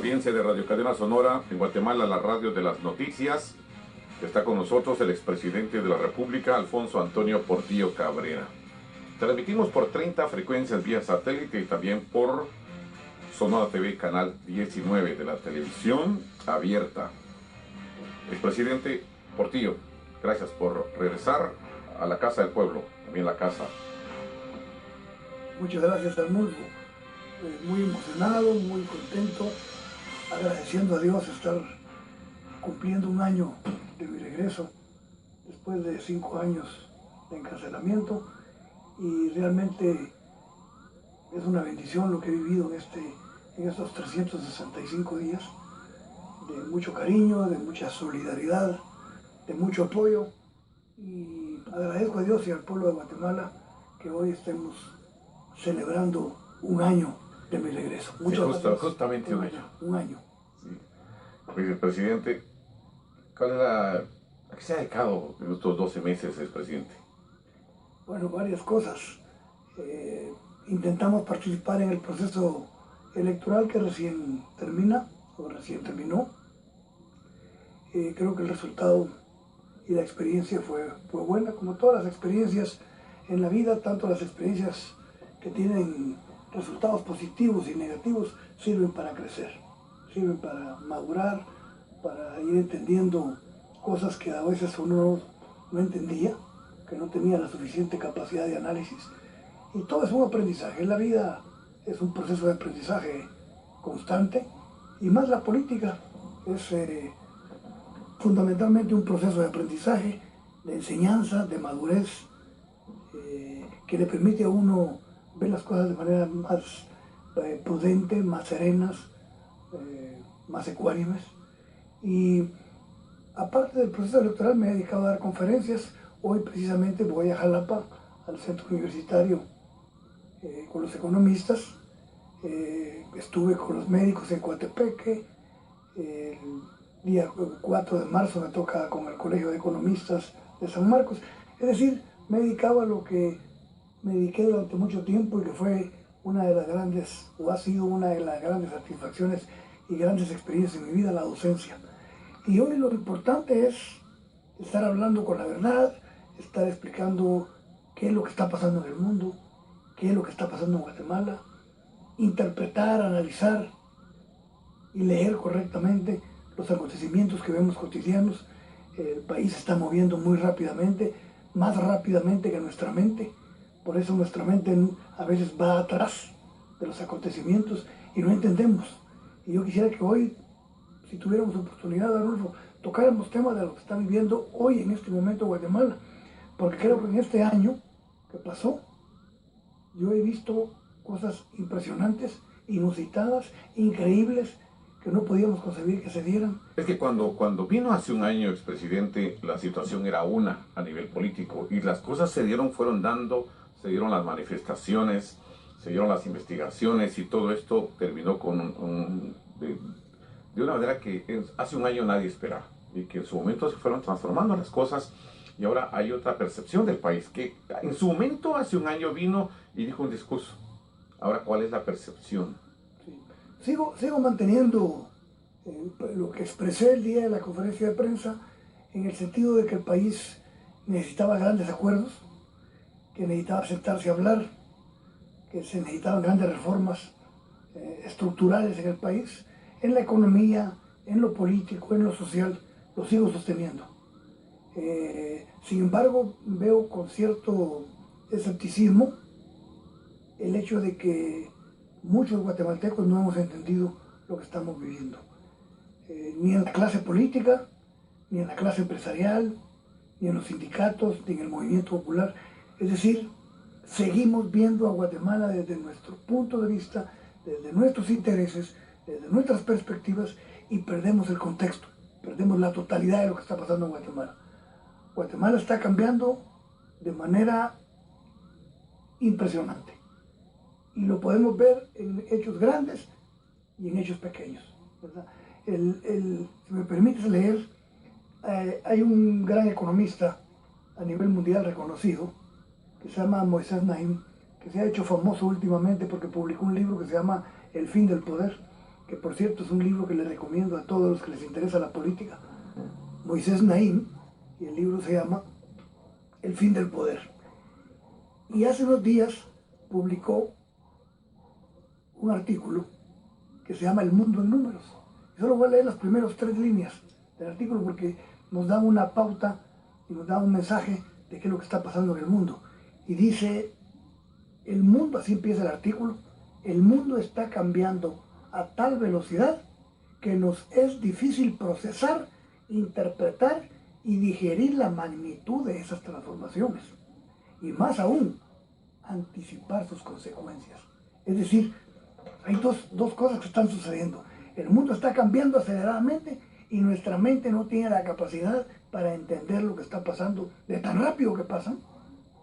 audiencia de Radio Cadena Sonora en Guatemala, la radio de las noticias. Está con nosotros el expresidente de la República, Alfonso Antonio Portillo Cabrera. Transmitimos por 30 frecuencias vía satélite y también por Sonora TV, canal 19 de la televisión abierta. Expresidente Portillo, gracias por regresar a la Casa del Pueblo, también la casa. Muchas gracias, Arnulfo. Muy emocionado, muy contento, agradeciendo a Dios estar cumpliendo un año de mi regreso después de 5 años de encarcelamiento, y realmente es una bendición lo que he vivido en estos 365 días, de mucho cariño, de mucha solidaridad, de mucho apoyo, y agradezco a Dios y al pueblo de Guatemala que hoy estemos celebrando un año de mi regreso. Muchas gracias. Justamente un año. Un año. Sí. Presidente, ¿a qué se ha dedicado en estos 12 meses, expresidente? Bueno, varias cosas. Intentamos participar en el proceso electoral que recién terminó. Creo que el resultado y la experiencia fue buena, como todas las experiencias en la vida, tanto las experiencias que tienen resultados positivos y negativos sirven para crecer, sirven para madurar, para ir entendiendo cosas que a veces uno no entendía, que no tenía la suficiente capacidad de análisis. Y todo es un aprendizaje. La vida es un proceso de aprendizaje constante, y más la política es fundamentalmente un proceso de aprendizaje, de enseñanza, de madurez, que le permite a uno ver las cosas de manera más prudente, más serenas, más ecuánimes. Y aparte del proceso electoral me he dedicado a dar conferencias. Hoy precisamente voy a Jalapa, al centro universitario, con los economistas. Estuve con los médicos en Coatepeque. El día 4 de marzo me toca con el Colegio de Economistas de San Marcos. Es decir, me he dedicado a lo que me dediqué durante mucho tiempo y que fue una de las grandes, o ha sido una de las grandes satisfacciones y grandes experiencias en mi vida, la docencia. Y hoy lo importante es estar hablando con la verdad, estar explicando qué es lo que está pasando en el mundo, qué es lo que está pasando en Guatemala, interpretar, analizar y leer correctamente los acontecimientos que vemos cotidianos. El país se está moviendo muy rápidamente, más rápidamente que nuestra mente. Por eso nuestra mente a veces va atrás de los acontecimientos y no entendemos. Y yo quisiera que hoy, si tuviéramos oportunidad, Arnulfo, tocáramos temas de lo que está viviendo hoy en este momento Guatemala. Porque creo que en este año que pasó, yo he visto cosas impresionantes, inusitadas, increíbles, que no podíamos concebir que se dieran. Es que cuando vino hace un año, expresidente, la situación era una a nivel político, y las cosas se dieron las manifestaciones, se dieron las investigaciones, y todo esto terminó con de una manera que hace un año nadie esperaba, y que en su momento se fueron transformando las cosas, y ahora hay otra percepción del país, que en su momento hace un año vino y dijo un discurso. Ahora, ¿cuál es la percepción? Sí. Sigo manteniendo lo que expresé el día de la conferencia de prensa, en el sentido de que el país necesitaba grandes acuerdos, que necesitaba sentarse a hablar, que se necesitaban grandes reformas estructurales en el país, en la economía, en lo político, en lo social. Lo sigo sosteniendo. Sin embargo, veo con cierto escepticismo el hecho de que muchos guatemaltecos no hemos entendido lo que estamos viviendo. Ni en la clase política, ni en la clase empresarial, ni en los sindicatos, ni en el movimiento popular. Es decir, seguimos viendo a Guatemala desde nuestro punto de vista, desde nuestros intereses, desde nuestras perspectivas, y perdemos el contexto, perdemos la totalidad de lo que está pasando en Guatemala. Guatemala está cambiando de manera impresionante, y lo podemos ver en hechos grandes y en hechos pequeños, ¿verdad? Si me permites leer, hay un gran economista a nivel mundial reconocido que se llama Moisés Naim, que se ha hecho famoso últimamente porque publicó un libro que se llama El fin del poder, que por cierto es un libro que les recomiendo a todos los que les interesa la política, Moisés Naim, y el libro se llama El fin del poder. Y hace unos días publicó un artículo que se llama El mundo en números. Yo solo voy a leer las primeras 3 líneas del artículo porque nos da una pauta y nos da un mensaje de qué es lo que está pasando en el mundo. Y dice, el mundo, así empieza el artículo, el mundo está cambiando a tal velocidad que nos es difícil procesar, interpretar y digerir la magnitud de esas transformaciones. Y más aún, anticipar sus consecuencias. Es decir, hay dos cosas que están sucediendo. El mundo está cambiando aceleradamente y nuestra mente no tiene la capacidad para entender lo que está pasando, de tan rápido que pasan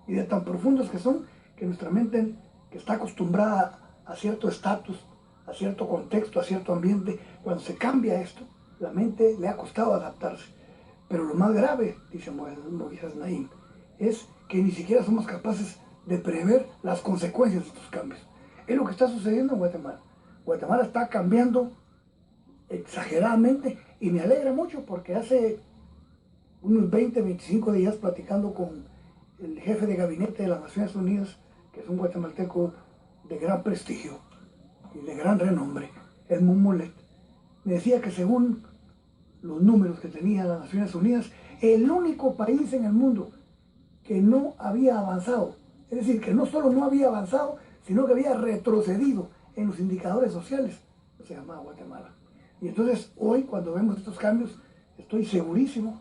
y de tan profundos que son, que nuestra mente, que está acostumbrada a cierto estatus, a cierto contexto, a cierto ambiente, cuando se cambia esto, la mente le ha costado adaptarse. Pero lo más grave, dice Moisés Naim, es que ni siquiera somos capaces de prever las consecuencias de estos cambios. Es lo que está sucediendo en Guatemala. Guatemala está cambiando exageradamente y me alegra mucho porque hace unos 20, 25 días platicando con el jefe de gabinete de las Naciones Unidas, que es un guatemalteco de gran prestigio y de gran renombre, Edmund Mulet, me decía que según los números que tenía las Naciones Unidas, el único país en el mundo que no había avanzado, es decir, que no solo no había avanzado, sino que había retrocedido en los indicadores sociales, se llamaba Guatemala. Y entonces hoy, cuando vemos estos cambios, estoy segurísimo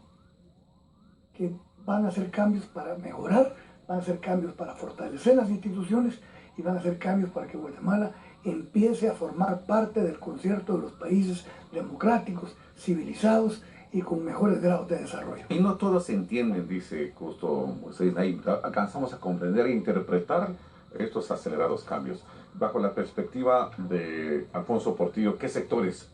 que van a ser cambios para mejorar, van a ser cambios para fortalecer las instituciones y van a ser cambios para que Guatemala empiece a formar parte del concierto de los países democráticos, civilizados y con mejores grados de desarrollo. Y no todos entienden, dice justo Moisés Naim, alcanzamos a comprender e interpretar estos acelerados cambios. Bajo la perspectiva de Alfonso Portillo, ¿qué sectores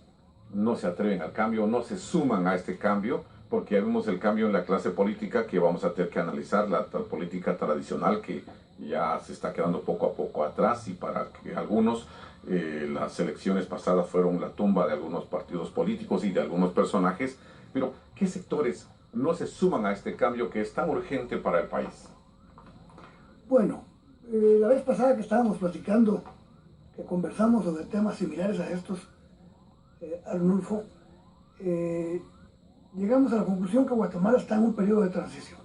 no se atreven al cambio, no se suman a este cambio? Porque ya vimos el cambio en la clase política, que vamos a tener que analizar la política tradicional que ya se está quedando poco a poco atrás, y para que algunos las elecciones pasadas fueron la tumba de algunos partidos políticos y de algunos personajes. Pero ¿qué sectores no se suman a este cambio que es tan urgente para el país? Bueno, la vez pasada que estábamos platicando, que conversamos sobre temas similares a estos, Arnulfo, llegamos a la conclusión que Guatemala está en un periodo de transición.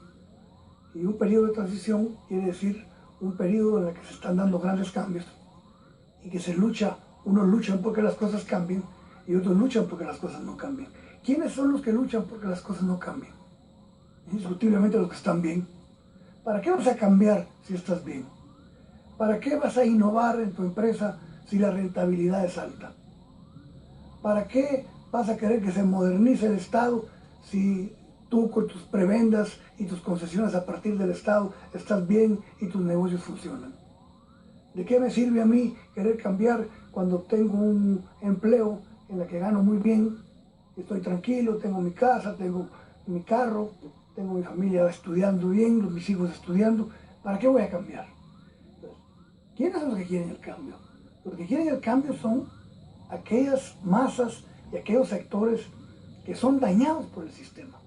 Y un periodo de transición quiere decir un periodo en el que se están dando grandes cambios y que se lucha, unos luchan porque las cosas cambien y otros luchan porque las cosas no cambien. ¿Quiénes son los que luchan porque las cosas no cambien? Indiscutiblemente los que están bien. ¿Para qué vas a cambiar si estás bien? ¿Para qué vas a innovar en tu empresa si la rentabilidad es alta? ¿Para qué vas a querer que se modernice el Estado si tú con tus prebendas y tus concesiones a partir del Estado estás bien y tus negocios funcionan? ¿De qué me sirve a mí querer cambiar cuando tengo un empleo en el que gano muy bien, estoy tranquilo, tengo mi casa, tengo mi carro, tengo mi familia estudiando bien, mis hijos estudiando? ¿Para qué voy a cambiar? ¿Quiénes son los que quieren el cambio? Los que quieren el cambio son aquellas masas y aquellos sectores que son dañados por el sistema.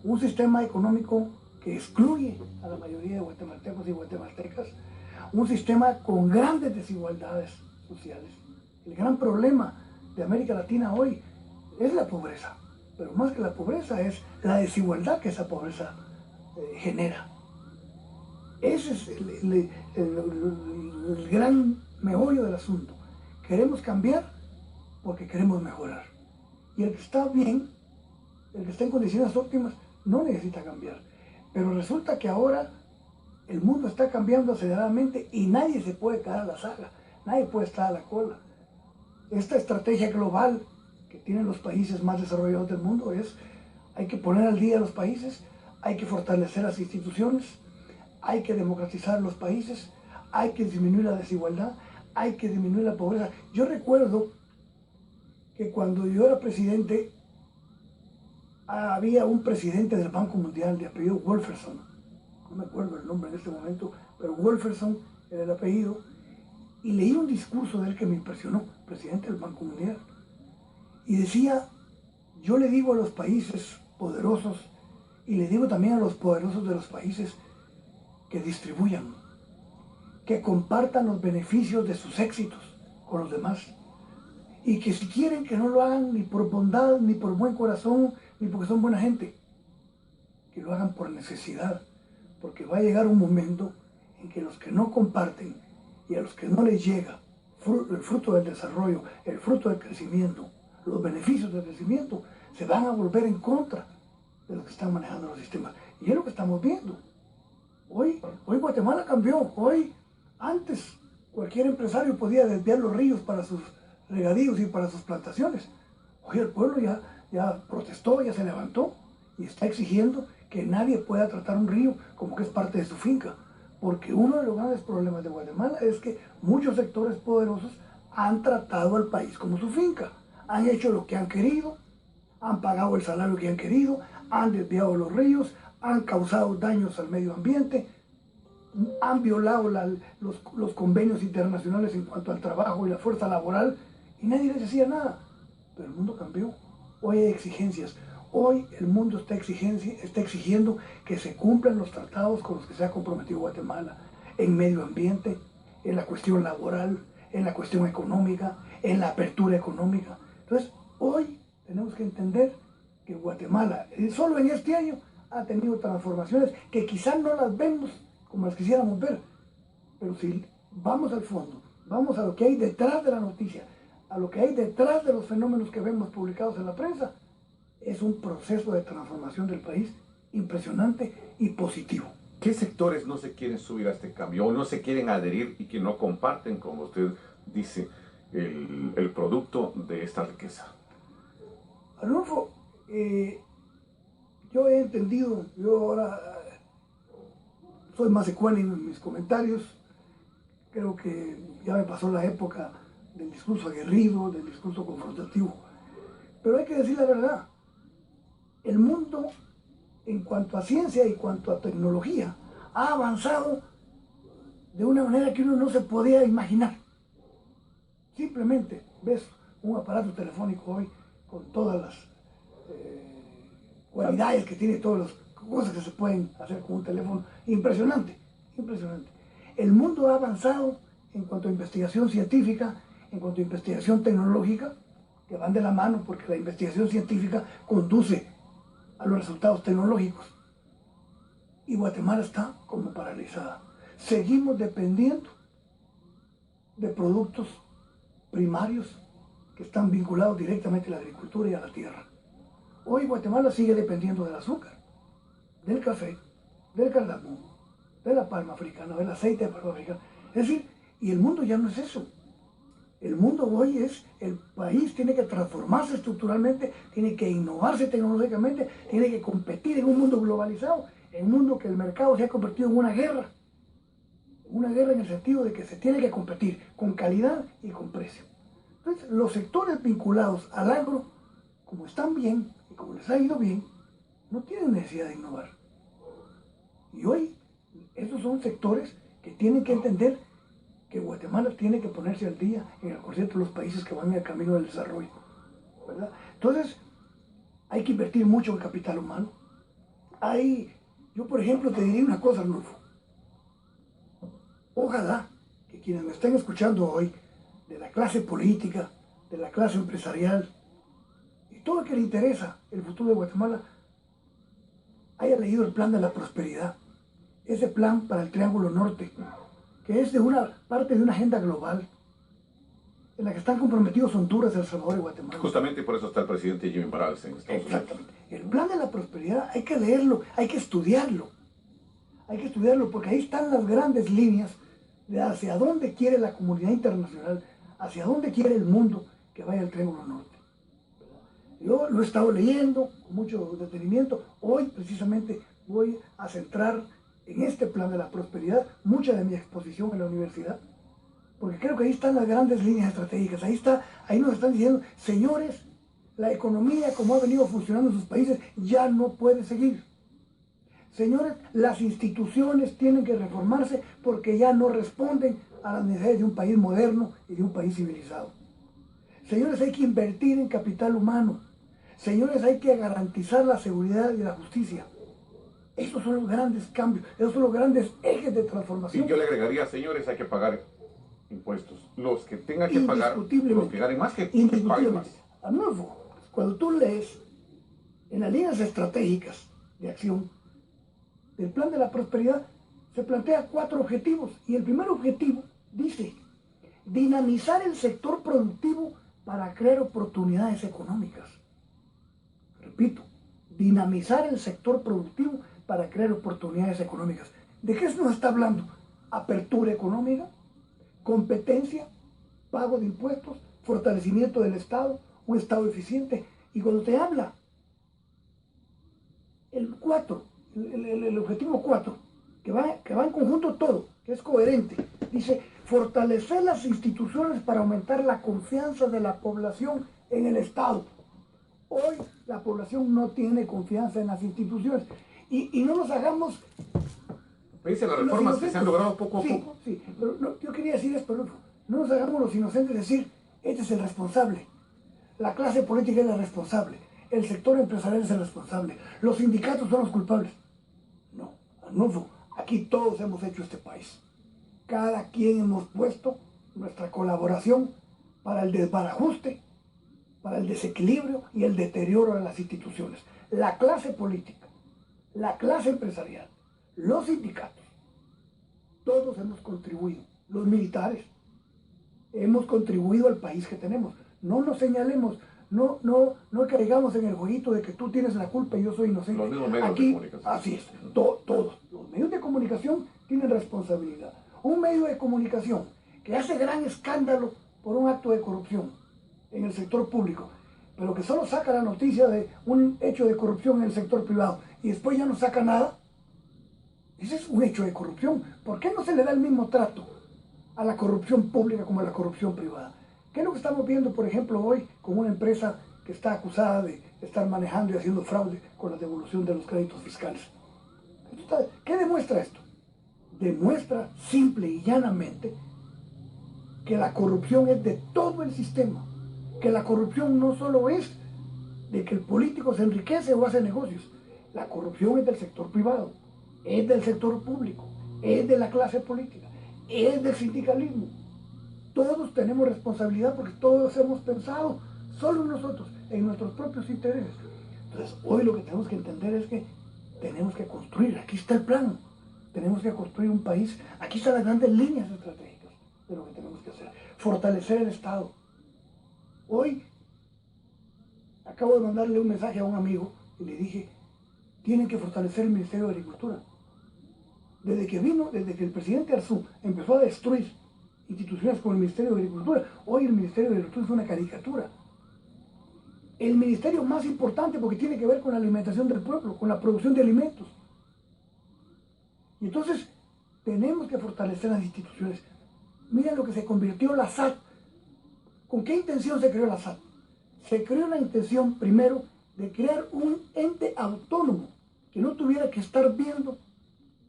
Un sistema económico que excluye a la mayoría de guatemaltecos y guatemaltecas, un sistema con grandes desigualdades sociales. El gran problema de América Latina hoy es la pobreza, pero más que la pobreza es la desigualdad que esa pobreza genera. Ese es el gran meollo del asunto. Queremos cambiar porque queremos mejorar. Y el que está bien, el que está en condiciones óptimas, no necesita cambiar. Pero resulta que ahora el mundo está cambiando aceleradamente y nadie se puede quedar a la saga, nadie puede estar a la cola. Esta estrategia global que tienen los países más desarrollados del mundo es: hay que poner al día a los países, hay que fortalecer las instituciones, hay que democratizar los países, hay que disminuir la desigualdad, hay que disminuir la pobreza. Yo recuerdo que cuando yo era presidente, había un presidente del Banco Mundial de apellido Wolferson, no me acuerdo el nombre en este momento, pero Wolferson era el apellido, y leí un discurso de él que me impresionó, presidente del Banco Mundial. Y decía, yo le digo a los países poderosos y le digo también a los poderosos de los países que distribuyan, que compartan los beneficios de sus éxitos con los demás. Y que si quieren que no lo hagan ni por bondad, ni por buen corazón, ni porque son buena gente, que lo hagan por necesidad, porque va a llegar un momento en que los que no comparten y a los que no les llega el fruto del desarrollo, el fruto del crecimiento, los beneficios del crecimiento, se van a volver en contra de los que están manejando los sistemas. Y es lo que estamos viendo. Hoy Guatemala cambió. Hoy, antes, cualquier empresario podía desviar los ríos para sus regadíos y para sus plantaciones. Hoy el pueblo ya protestó, ya se levantó y está exigiendo que nadie pueda tratar un río como que es parte de su finca. Porque uno de los grandes problemas de Guatemala es que muchos sectores poderosos han tratado al país como su finca. Han hecho lo que han querido, han pagado el salario que han querido, han desviado los ríos, han causado daños al medio ambiente, han violado los convenios internacionales en cuanto al trabajo y la fuerza laboral, y nadie les decía nada. Pero el mundo cambió. Hoy hay exigencias. Hoy el mundo está exigiendo que se cumplan los tratados con los que se ha comprometido Guatemala, en medio ambiente, en la cuestión laboral, en la cuestión económica, en la apertura económica. Entonces, hoy tenemos que entender que Guatemala, solo en este año, ha tenido transformaciones que quizás no las vemos como las quisiéramos ver, pero si vamos al fondo, vamos a lo que hay detrás de la noticia, a lo que hay detrás de los fenómenos que vemos publicados en la prensa, es un proceso de transformación del país impresionante y positivo. ¿Qué sectores no se quieren subir a este cambio o no se quieren adherir y que no comparten, como usted dice, el producto de esta riqueza? Arnulfo, yo he entendido, yo ahora soy más ecuánime en mis comentarios, creo que ya me pasó la época del discurso aguerrido, del discurso confrontativo, pero hay que decir la verdad. El mundo, en cuanto a ciencia y cuanto a tecnología, ha avanzado de una manera que uno no se podía imaginar. Simplemente ves un aparato telefónico hoy con todas las cualidades que tiene, todas las cosas que se pueden hacer con un teléfono. Impresionante, impresionante. El mundo ha avanzado en cuanto a investigación científica, en cuanto a investigación tecnológica, que van de la mano porque la investigación científica conduce a los resultados tecnológicos. Y Guatemala está como paralizada. Seguimos dependiendo de productos primarios que están vinculados directamente a la agricultura y a la tierra. Hoy Guatemala sigue dependiendo del azúcar, del café, del cardamón, de la palma africana, del aceite de palma africana. Es decir, y el mundo ya no es eso. El mundo hoy es, el país tiene que transformarse estructuralmente, tiene que innovarse tecnológicamente, tiene que competir en un mundo globalizado, en un mundo que el mercado se ha convertido en una guerra en el sentido de que se tiene que competir con calidad y con precio. Entonces, los sectores vinculados al agro, como están bien y como les ha ido bien, no tienen necesidad de innovar. Y hoy, estos son sectores que tienen que entender que Guatemala tiene que ponerse al día en el concierto de los países que van en el camino del desarrollo, ¿verdad? Entonces, hay que invertir mucho en capital humano. Yo, por ejemplo, te diría una cosa, Arnulfo. Ojalá que quienes me estén escuchando hoy, de la clase política, de la clase empresarial, y todo el que le interesa el futuro de Guatemala, haya leído el plan de la prosperidad, ese plan para el Triángulo Norte, que es de una parte de una agenda global en la que están comprometidos Honduras, El Salvador y Guatemala. Justamente por eso está el presidente Jimmy Morales en Estados Unidos. Exactamente. El plan de la prosperidad hay que leerlo, hay que estudiarlo. Hay que estudiarlo porque ahí están las grandes líneas de hacia dónde quiere la comunidad internacional, hacia dónde quiere el mundo que vaya el Triángulo Norte. Yo lo he estado leyendo con mucho detenimiento. Hoy precisamente voy a centrar en este plan de la prosperidad mucha de mi exposición en la universidad, porque creo que ahí están las grandes líneas estratégicas. Ahí nos están diciendo, señores, la economía como ha venido funcionando en sus países ya no puede seguir. Señores, las instituciones tienen que reformarse porque ya no responden a las necesidades de un país moderno y de un país civilizado. Señores, hay que invertir en capital humano. Señores, hay que garantizar la seguridad y la justicia. Esos son los grandes cambios, esos son los grandes ejes de transformación. Y yo le agregaría, señores, hay que pagar impuestos. Los que tengan que pagar, los que ganen más, que paguen más. Arnulfo, cuando tú lees en las líneas estratégicas de acción del Plan de la Prosperidad, se plantea 4 objetivos. Y el primer objetivo dice, dinamizar el sector productivo para crear oportunidades económicas. Repito, dinamizar el sector productivo para crear oportunidades económicas. ¿De qué nos está hablando? Apertura económica, competencia, pago de impuestos, fortalecimiento del Estado, un Estado eficiente. Y cuando te habla el objetivo 4, que va en conjunto todo, que es coherente, dice, fortalecer las instituciones para aumentar la confianza de la población en el Estado. Hoy la población no tiene confianza en las instituciones. Y no nos hagamos... Pese a las reformas que se han logrado poco a poco. Sí, pero no, yo quería decir esto, no nos hagamos los inocentes de decir, este es el responsable. La clase política es la responsable. El sector empresarial es el responsable. Los sindicatos son los culpables. No, Arnulfo, aquí todos hemos hecho este país. Cada quien hemos puesto nuestra colaboración para el desbarajuste, para el desequilibrio y el deterioro de las instituciones. La clase política, la clase empresarial, los sindicatos, todos hemos contribuido. Los militares, hemos contribuido al país que tenemos. No nos señalemos, no caigamos en el jueguito de que tú tienes la culpa y yo soy inocente. Los mismos medios aquí, de comunicación. así es, todos. Los medios de comunicación tienen responsabilidad. Un medio de comunicación que hace gran escándalo por un acto de corrupción en el sector público, pero que solo saca la noticia de un hecho de corrupción en el sector privado y después ya no saca nada, ese es un hecho de corrupción. ¿Por qué no se le da el mismo trato a la corrupción pública como a la corrupción privada? ¿Qué es lo que estamos viendo, por ejemplo, hoy con una empresa que está acusada de estar manejando y haciendo fraude con la devolución de los créditos fiscales? ¿Qué demuestra esto? Demuestra simple y llanamente que la corrupción es de todo el sistema, que la corrupción no solo es de que el político se enriquece o hace negocios, la corrupción es del sector privado, es del sector público, es de la clase política, es del sindicalismo. Todos tenemos responsabilidad porque todos hemos pensado solo en nosotros, en nuestros propios intereses. Entonces, hoy lo que tenemos que entender es que tenemos que construir, aquí está el plan, tenemos que construir un país, aquí están las grandes líneas estratégicas de lo que tenemos que hacer. Fortalecer el Estado. Hoy acabo de mandarle un mensaje a un amigo y le dije, tienen que fortalecer el Ministerio de Agricultura. Desde que el presidente Arzú empezó a destruir instituciones como el Ministerio de Agricultura, hoy el Ministerio de Agricultura es una caricatura. El ministerio más importante porque tiene que ver con la alimentación del pueblo, con la producción de alimentos. Y entonces tenemos que fortalecer las instituciones. Mira lo que se convirtió la SAT. ¿Con qué intención se creó la SAT? Se creó la intención, primero, de crear un ente autónomo que no tuviera que estar viendo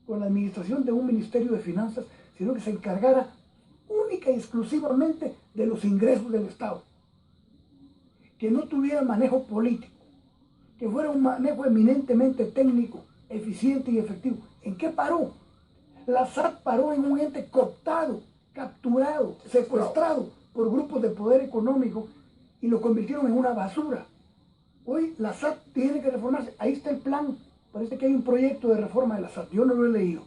con la administración de un Ministerio de Finanzas, sino que se encargara única y exclusivamente de los ingresos del Estado. Que no tuviera manejo político, que fuera un manejo eminentemente técnico, eficiente y efectivo. ¿En qué paró? La SAT paró en un ente cooptado, capturado, secuestrado por grupos de poder económico y lo convirtieron en una basura. Hoy la SAT tiene que reformarse. Ahí está el plan. Parece que hay un proyecto de reforma de la SAT. Yo no lo he leído.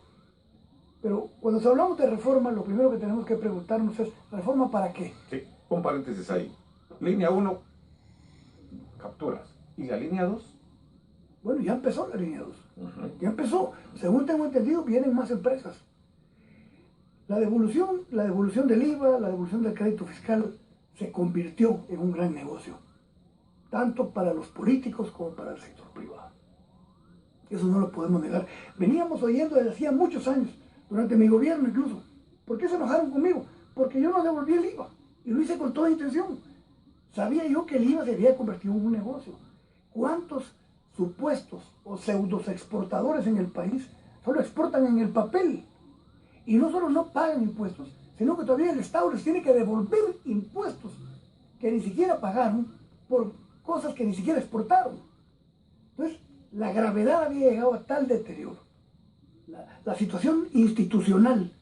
Pero cuando hablamos de reforma, lo primero que tenemos que preguntarnos es, ¿reforma para qué? Sí, un paréntesis ahí. Línea 1, capturas. ¿Y la línea 2? Bueno, ya empezó la línea 2. Ya empezó. Según tengo entendido, vienen más empresas. La devolución del IVA, la devolución del crédito fiscal se convirtió en un gran negocio, tanto para los políticos como para el sector privado. Eso no lo podemos negar. Veníamos oyendo desde hacía muchos años, durante mi gobierno incluso. ¿Por qué se enojaron conmigo? Porque yo no devolví el IVA y lo hice con toda intención. Sabía yo que el IVA se había convertido en un negocio. ¿Cuántos supuestos o pseudos exportadores en el país solo exportan en el papel? Y no solo no pagan impuestos, sino que todavía el Estado les tiene que devolver impuestos que ni siquiera pagaron por cosas que ni siquiera exportaron. Entonces, la gravedad había llegado a tal deterioro, la situación institucional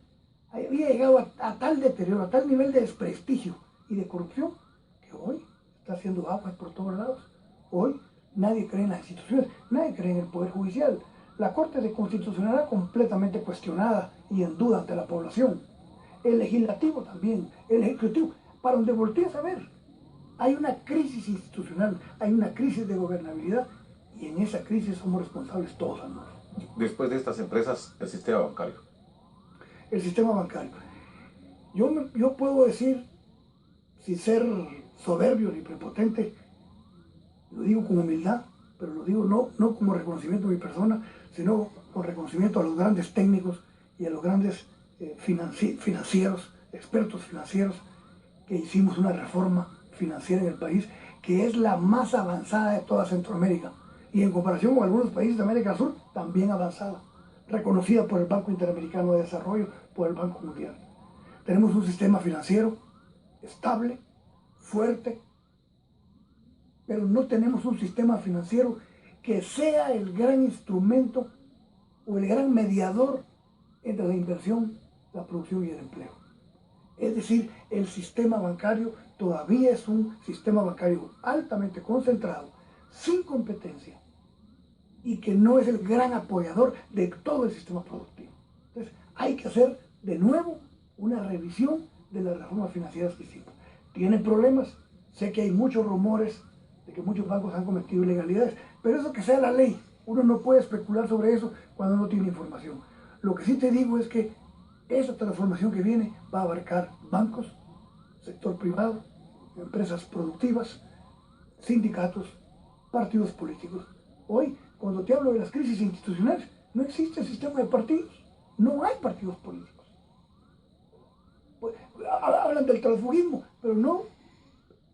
había llegado a tal deterioro, a tal nivel de desprestigio y de corrupción, que hoy está haciendo aguas por todos lados. Hoy nadie cree en las instituciones, nadie cree en el Poder Judicial. La Corte de Constitucionalidad completamente cuestionada y en duda ante la población. El Legislativo también, el Ejecutivo, para donde voltees a ver, hay una crisis institucional, hay una crisis de gobernabilidad, y en esa crisis somos responsables todos, hermano. Después de estas empresas, el sistema bancario. El sistema bancario. Yo puedo decir, sin ser soberbio ni prepotente, lo digo con humildad, pero lo digo no como reconocimiento de mi persona, sino con reconocimiento a los grandes técnicos y a los grandes financieros, expertos financieros, que hicimos una reforma financiera en el país que es la más avanzada de toda Centroamérica y en comparación con algunos países de América del Sur, también avanzada, reconocida por el Banco Interamericano de Desarrollo, por el Banco Mundial. Tenemos un sistema financiero estable, fuerte, pero no tenemos un sistema financiero que sea el gran instrumento o el gran mediador entre la inversión, la producción y el empleo. Es decir, el sistema bancario todavía es un sistema bancario altamente concentrado, sin competencia, y que no es el gran apoyador de todo el sistema productivo. Entonces, hay que hacer de nuevo una revisión de las reformas financieras que hicimos. ¿Tienen problemas? Sé que hay muchos rumores de que muchos bancos han cometido ilegalidades, pero eso que sea la ley. Uno no puede especular sobre eso cuando no tiene información. Lo que sí te digo es que esa transformación que viene va a abarcar bancos, sector privado, empresas productivas, sindicatos, partidos políticos. Hoy, cuando te hablo de las crisis institucionales, no existe sistema de partidos, no hay partidos políticos. Pues, hablan del transfugismo, pero no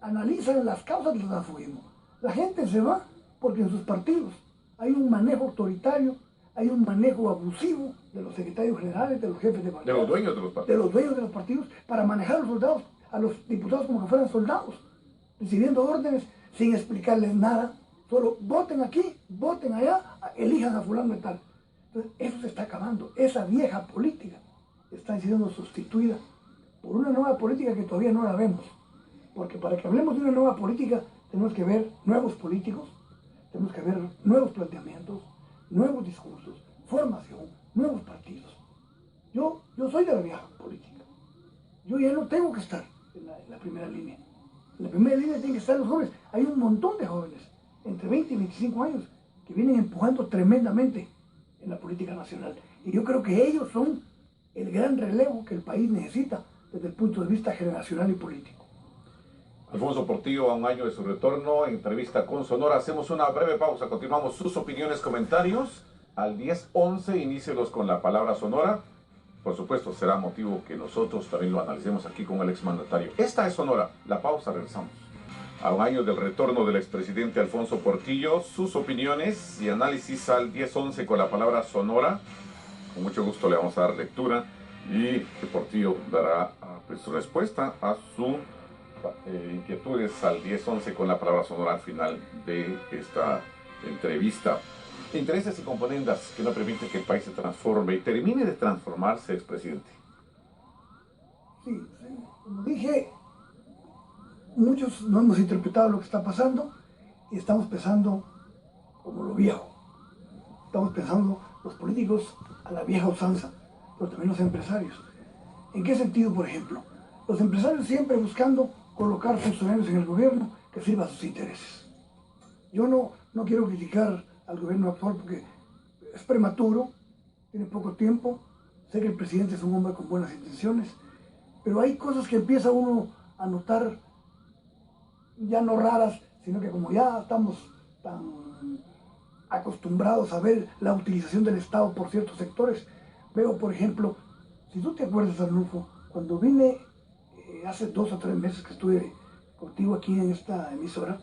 analizan las causas del transfugismo. La gente se va porque en sus partidos hay un manejo autoritario, hay un manejo abusivo de los secretarios generales, de los jefes de bancada, De los dueños de los partidos. de los dueños de los partidos, para manejar a los soldados, a los diputados como que fueran soldados, recibiendo órdenes sin explicarles nada, solo voten aquí, voten allá, elijan a fulano y tal. Entonces, eso se está acabando, esa vieja política está siendo sustituida por una nueva política que todavía no la vemos, porque para que hablemos de una nueva política tenemos que ver nuevos políticos, tenemos que ver nuevos planteamientos, nuevos discursos, formación, nuevos partidos. Yo soy de la vieja política. Yo ya no tengo que estar en la primera línea. En la primera línea tienen que estar los jóvenes. Hay un montón de jóvenes, entre 20 y 25 años, que vienen empujando tremendamente en la política nacional. Y yo creo que ellos son el gran relevo que el país necesita desde el punto de vista generacional y político. Alfonso Portillo, a un año de su retorno, entrevista con Sonora. Hacemos una breve pausa, continuamos sus opiniones, comentarios. Al 10:11, inícielos con la palabra Sonora. Por supuesto, será motivo que nosotros también lo analicemos aquí con el exmandatario. Esta es Sonora, la pausa, regresamos. A un año del retorno del expresidente Alfonso Portillo, sus opiniones y análisis al 10:11 con la palabra Sonora. Con mucho gusto le vamos a dar lectura y Portillo dará su respuesta a sus inquietudes al 10:11 con la palabra Sonora al final de esta entrevista. Intereses y componendas que no permiten que el país se transforme y termine de transformarse, expresidente. Sí, como dije, muchos no hemos interpretado lo que está pasando y estamos pensando como lo viejo. Estamos pensando los políticos a la vieja usanza, pero también los empresarios. ¿En qué sentido, por ejemplo? Los empresarios siempre buscando colocar funcionarios en el gobierno que sirvan a sus intereses. Yo no quiero criticar al gobierno actual porque es prematuro, tiene poco tiempo, sé que el presidente es un hombre con buenas intenciones, pero hay cosas que empieza uno a notar ya no raras, sino que como ya estamos tan acostumbrados a ver la utilización del Estado por ciertos sectores, veo, por ejemplo, si tú te acuerdas, Arnulfo, cuando vine hace 2 o 3 meses que estuve contigo aquí en esta emisora,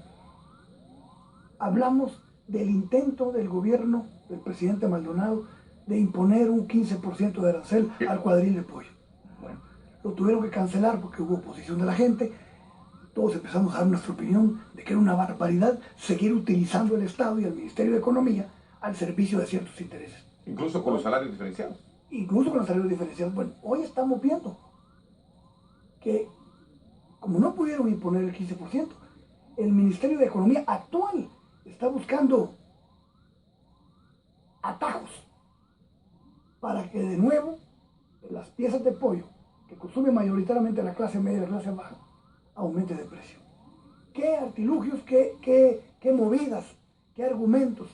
hablamos del intento del gobierno del presidente Maldonado de imponer un 15% de arancel al cuadril de pollo. Bueno, lo tuvieron que cancelar porque hubo oposición de la gente, todos empezamos a dar nuestra opinión de que era una barbaridad seguir utilizando el Estado y el Ministerio de Economía al servicio de ciertos intereses. Incluso con los salarios diferenciados. Incluso con los salarios diferenciados. Bueno, hoy estamos viendo que, como no pudieron imponer el 15%, el Ministerio de Economía actual está buscando atajos para que de nuevo las piezas de pollo que consume mayoritariamente la clase media y la clase baja aumente de precio. ¿Qué artilugios, qué movidas, qué argumentos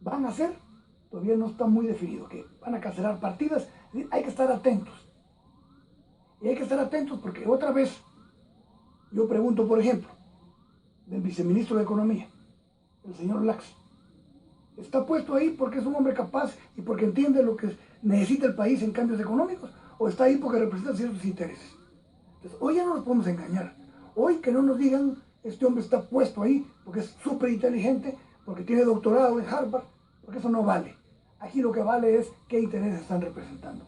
van a hacer? Todavía no está muy definido, que van a cancelar partidas. Hay que estar atentos. Y hay que estar atentos porque otra vez, yo pregunto, por ejemplo, del viceministro de Economía, el señor Lax, ¿está puesto ahí porque es un hombre capaz y porque entiende lo que necesita el país en cambios económicos? ¿O está ahí porque representa ciertos intereses? Entonces, hoy ya no nos podemos engañar. Hoy que no nos digan, este hombre está puesto ahí porque es súper inteligente, porque tiene doctorado en Harvard, porque eso no vale. Aquí lo que vale es qué intereses están representando.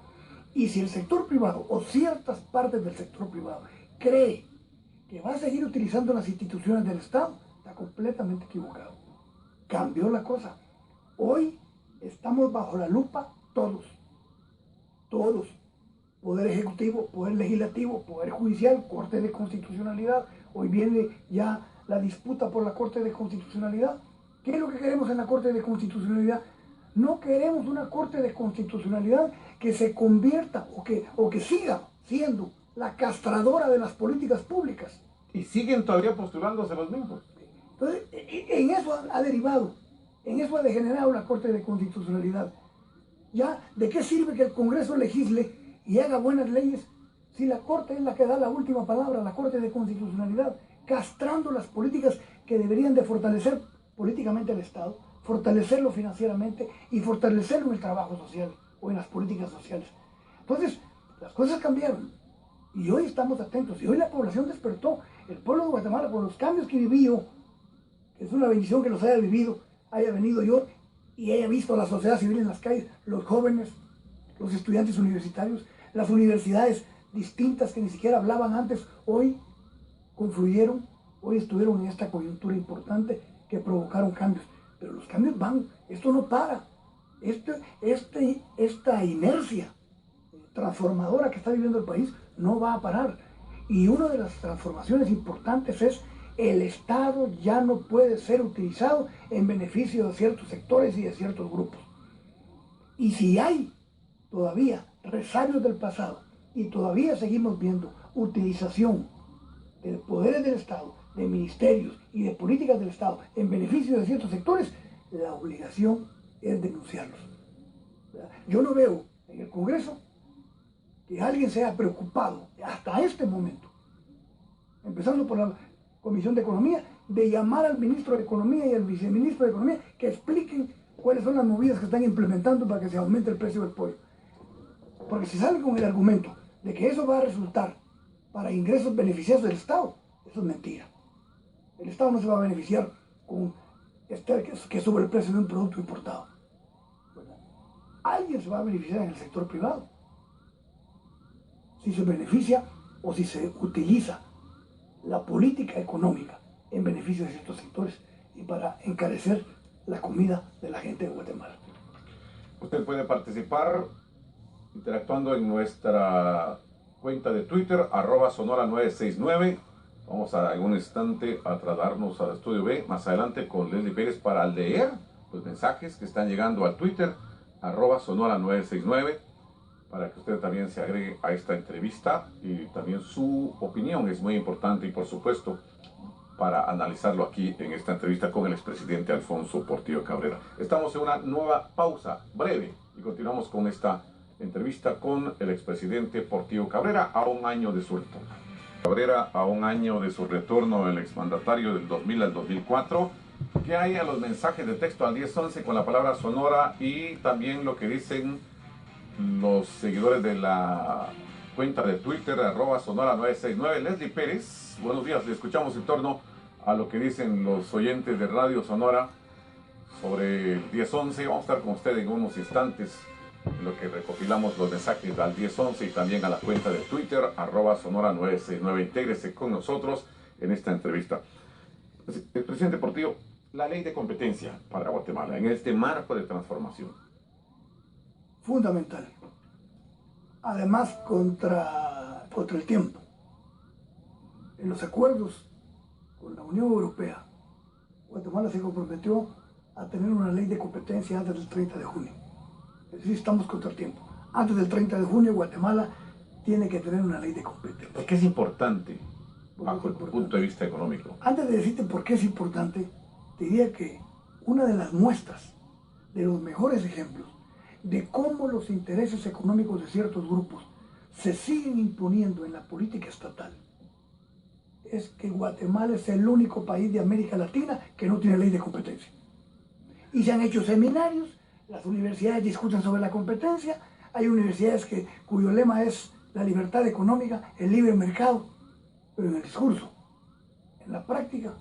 Y si el sector privado o ciertas partes del sector privado cree que va a seguir utilizando las instituciones del Estado, está completamente equivocado. Cambió la cosa. Hoy estamos bajo la lupa todos. Poder ejecutivo, poder legislativo, poder judicial, Corte de Constitucionalidad. Hoy viene ya la disputa por la Corte de Constitucionalidad. ¿Qué es lo que queremos en la Corte de Constitucionalidad? No queremos una Corte de Constitucionalidad que se convierta o que siga siendo la castradora de las políticas públicas. Y siguen todavía postulándose los mismos. Entonces, en eso ha derivado, en eso ha degenerado la Corte de Constitucionalidad. ¿Ya de qué sirve que el Congreso legisle y haga buenas leyes si la Corte es la que da la última palabra, la Corte de Constitucionalidad, castrando las políticas que deberían de fortalecer políticamente al Estado, fortalecerlo financieramente y fortalecerlo en el trabajo social o en las políticas sociales? Entonces, las cosas cambiaron y hoy estamos atentos y hoy la población despertó. El pueblo de Guatemala, por los cambios que vivió, es una bendición que los haya vivido, haya venido yo y haya visto a la sociedad civil en las calles, los jóvenes, los estudiantes universitarios, las universidades distintas que ni siquiera hablaban antes, hoy confluyeron, hoy estuvieron en esta coyuntura importante que provocaron cambios. Pero los cambios van, esto no para. Esta inercia transformadora que está viviendo el país no va a parar. Y una de las transformaciones importantes es el Estado ya no puede ser utilizado en beneficio de ciertos sectores y de ciertos grupos. Y si hay todavía resabios del pasado y todavía seguimos viendo utilización de poderes del Estado, de ministerios y de políticas del Estado en beneficio de ciertos sectores, la obligación es denunciarlos. Yo no veo en el Congreso que alguien se haya preocupado hasta este momento, empezando por la Comisión de Economía, de llamar al ministro de Economía y al viceministro de Economía que expliquen cuáles son las movidas que están implementando para que se aumente el precio del pollo. Porque si salen con el argumento de que eso va a resultar para ingresos beneficiosos del Estado, eso es mentira. El Estado no se va a beneficiar con que sube el precio de un producto importado. Alguien se va a beneficiar en el sector privado. Si se beneficia o si se utiliza la política económica en beneficio de ciertos sectores y para encarecer la comida de la gente de Guatemala. Usted puede participar interactuando en nuestra cuenta de Twitter, @sonora969. Vamos a algún instante a trasladarnos al estudio B más adelante con Leslie Pérez para leer los mensajes que están llegando al Twitter, @sonora969, para que usted también se agregue a esta entrevista y también su opinión es muy importante y por supuesto para analizarlo aquí en esta entrevista con el expresidente Alfonso Portillo Cabrera. Estamos en una nueva pausa breve y continuamos con esta entrevista con el expresidente Portillo Cabrera a un año de su retorno. Cabrera, a un año de su retorno, el exmandatario del 2000 al 2004. ¿Qué hay a los mensajes de texto al 1011 con la palabra Sonora y también lo que dicen los seguidores de la cuenta de Twitter, @sonora969? Leslie Pérez, buenos días, le escuchamos en torno a lo que dicen los oyentes de Radio Sonora sobre el 1011. Vamos a estar con usted en unos instantes en lo que recopilamos los mensajes al 1011 y también a la cuenta de Twitter, @sonora969. Intégrese con nosotros en esta entrevista. El presidente Portillo, la ley de competencia para Guatemala en este marco de transformación. Fundamental. Además, contra el tiempo. En los acuerdos con la Unión Europea, Guatemala se comprometió a tener una ley de competencia antes del 30 de junio. Es decir, estamos contra el tiempo. Antes del 30 de junio, Guatemala tiene que tener una ley de competencia. ¿Por qué es importante bajo el punto de vista económico? Antes de decirte por qué es importante, te diría que una de las muestras, de los mejores ejemplos, de cómo los intereses económicos de ciertos grupos se siguen imponiendo en la política estatal, es que Guatemala es el único país de América Latina que no tiene ley de competencia. Y se han hecho seminarios, las universidades discuten sobre la competencia, hay universidades cuyo lema es la libertad económica, el libre mercado, pero en el discurso, en la práctica,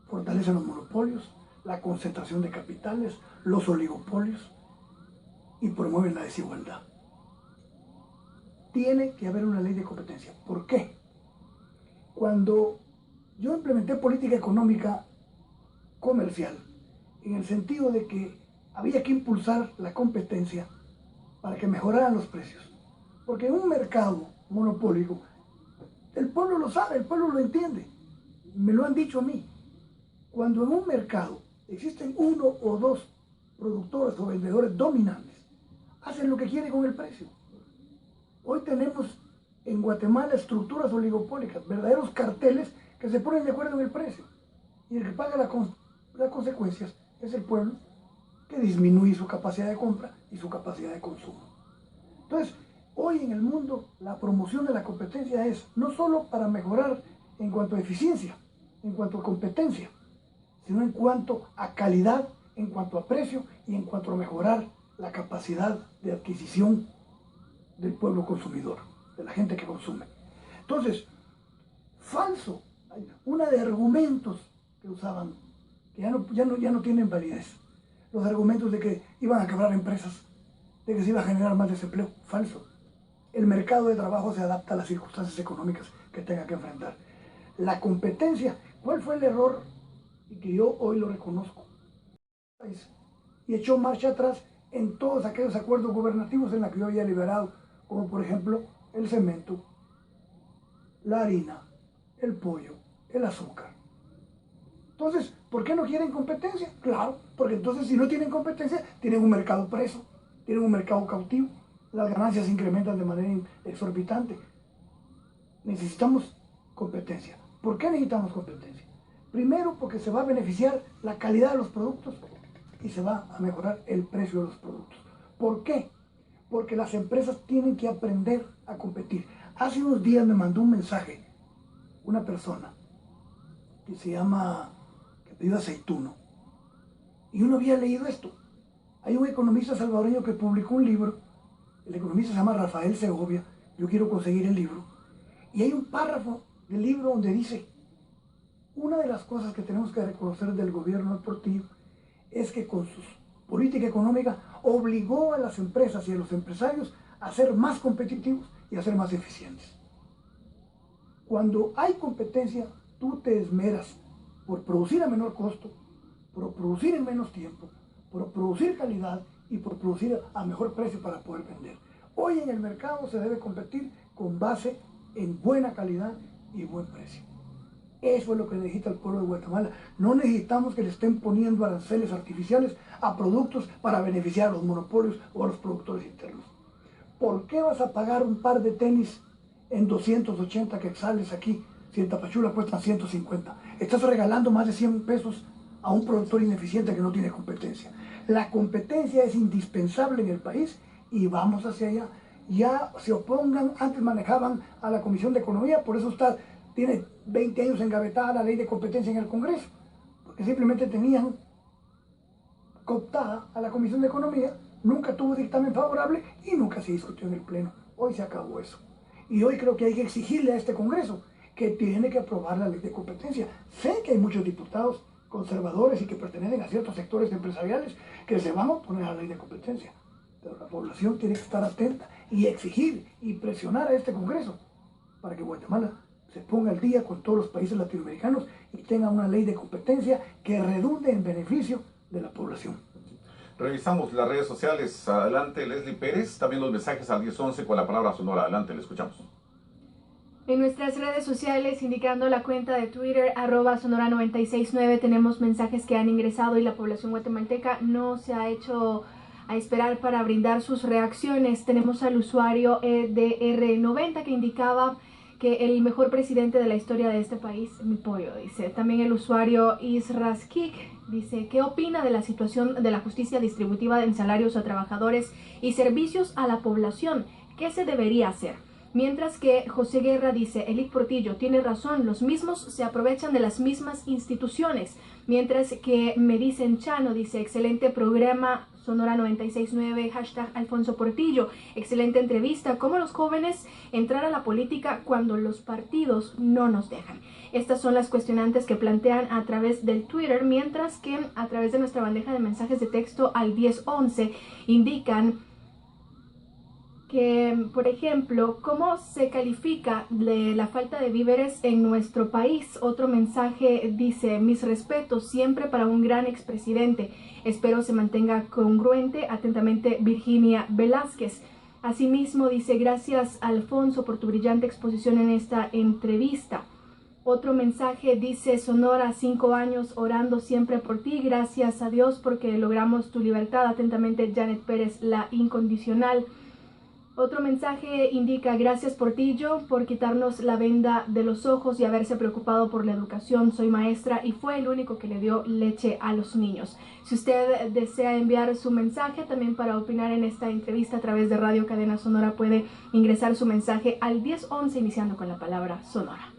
fortalecen los monopolios, la concentración de capitales, los oligopolios y promueven la desigualdad. Tiene que haber una ley de competencia. ¿Por qué? Cuando yo implementé política económica comercial, en el sentido de que había que impulsar la competencia para que mejoraran los precios. Porque en un mercado monopólico, el pueblo lo sabe, el pueblo lo entiende. Me lo han dicho a mí. Cuando en un mercado existen uno o dos productores o vendedores dominantes, hacen lo que quieren con el precio. Hoy tenemos en Guatemala estructuras oligopólicas, verdaderos carteles que se ponen de acuerdo en el precio. Y el que paga las consecuencias es el pueblo, que disminuye su capacidad de compra y su capacidad de consumo. Entonces, hoy en el mundo la promoción de la competencia es no solo para mejorar en cuanto a eficiencia, en cuanto a competencia, sino en cuanto a calidad, en cuanto a precio y en cuanto a mejorar la capacidad de adquisición del pueblo consumidor, de la gente que consume. Entonces, falso, una de argumentos que usaban, que ya no tienen validez, los argumentos de que iban a quebrar empresas, de que se iba a generar más desempleo, falso. El mercado de trabajo se adapta a las circunstancias económicas que tenga que enfrentar. La competencia, ¿cuál fue el error? Y que yo hoy lo reconozco. Y echó marcha atrás en todos aquellos acuerdos gubernativos en los que yo había liberado, como por ejemplo el cemento, la harina, el pollo, el azúcar. Entonces, ¿por qué no quieren competencia? Claro, porque entonces si no tienen competencia, tienen un mercado preso, tienen un mercado cautivo, las ganancias se incrementan de manera exorbitante. Necesitamos competencia. ¿Por qué necesitamos competencia? Primero, porque se va a beneficiar la calidad de los productos y se va a mejorar el precio de los productos. ¿Por qué? Porque las empresas tienen que aprender a competir. Hace unos días me mandó un mensaje una persona que pidió aceituno. Y yo no había leído esto. Hay un economista salvadoreño que publicó un libro, el economista se llama Rafael Segovia, yo quiero conseguir el libro, y hay un párrafo del libro donde dice, una de las cosas que tenemos que reconocer del gobierno de Portillo es que con su política económica obligó a las empresas y a los empresarios a ser más competitivos y a ser más eficientes. Cuando hay competencia, tú te esmeras por producir a menor costo, por producir en menos tiempo, por producir calidad y por producir a mejor precio para poder vender. Hoy en el mercado se debe competir con base en buena calidad y buen precio. Eso es lo que necesita el pueblo de Guatemala. No necesitamos que le estén poniendo aranceles artificiales a productos para beneficiar a los monopolios o a los productores internos. ¿Por qué vas a pagar un par de tenis en 280 quetzales aquí, si en Tapachula cuestan 150? Estás regalando más de 100 pesos a un productor ineficiente que no tiene competencia. La competencia es indispensable en el país y vamos hacia allá. Ya se opongan, antes manejaban a la Comisión de Economía, por eso tiene 20 años engavetada la ley de competencia en el Congreso, porque simplemente tenían cooptada a la Comisión de Economía, nunca tuvo dictamen favorable y nunca se discutió en el Pleno. Hoy se acabó eso. Y hoy creo que hay que exigirle a este Congreso que tiene que aprobar la ley de competencia. Sé que hay muchos diputados conservadores y que pertenecen a ciertos sectores empresariales que se van a oponer a la ley de competencia. Pero la población tiene que estar atenta y exigir y presionar a este Congreso para que Guatemala se ponga al día con todos los países latinoamericanos y tenga una ley de competencia que redunde en beneficio de la población. Revisamos las redes sociales. Adelante, Leslie Pérez. También los mensajes al 1011 con la palabra Sonora. Adelante, le escuchamos. En nuestras redes sociales, indicando la cuenta de Twitter, @sonora969, tenemos mensajes que han ingresado y la población guatemalteca no se ha hecho a esperar para brindar sus reacciones. Tenemos al usuario EDR90 que indicaba que el mejor presidente de la historia de este país, mi pollo, dice. También el usuario Israskik dice, ¿qué opina de la situación de la justicia distributiva en salarios a trabajadores y servicios a la población? ¿Qué se debería hacer? Mientras que José Guerra dice, Elic Portillo tiene razón, los mismos se aprovechan de las mismas instituciones. Mientras que me dicen Chano, dice, excelente programa, Sonora 969, #Alfonso Portillo, excelente entrevista, cómo los jóvenes entrar a la política cuando los partidos no nos dejan. Estas son las cuestionantes que plantean a través del Twitter, mientras que a través de nuestra bandeja de mensajes de texto al 1011 indican que, por ejemplo, ¿cómo se califica la falta de víveres en nuestro país? Otro mensaje dice, mis respetos siempre para un gran expresidente. Espero se mantenga congruente. Atentamente, Virginia Velázquez. Asimismo, dice, gracias, Alfonso, por tu brillante exposición en esta entrevista. Otro mensaje dice, Sonora, 5 años orando siempre por ti. Gracias a Dios porque logramos tu libertad. Atentamente, Janet Pérez, la incondicional. Otro mensaje indica, gracias Portillo por quitarnos la venda de los ojos y haberse preocupado por la educación. Soy maestra y fue el único que le dio leche a los niños. Si usted desea enviar su mensaje también para opinar en esta entrevista a través de Radio Cadena Sonora, puede ingresar su mensaje al 1011 iniciando con la palabra Sonora.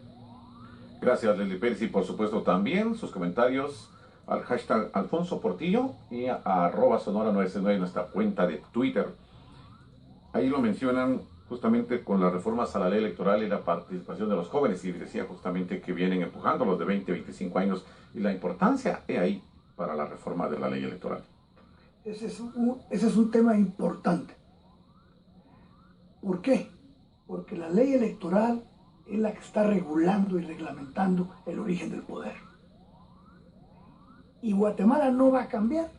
Gracias, Leslie Pérez, y por supuesto también sus comentarios al #Alfonso Portillo y a @Sonora969 en nuestra cuenta de Twitter. Ahí lo mencionan justamente con las reformas a la ley electoral y la participación de los jóvenes, y decía justamente que vienen empujando los de 20, 25 años, y la importancia es ahí para la reforma de la ley electoral. Ese es un tema importante. ¿Por qué? Porque la ley electoral es la que está regulando y reglamentando el origen del poder. Y Guatemala no va a cambiar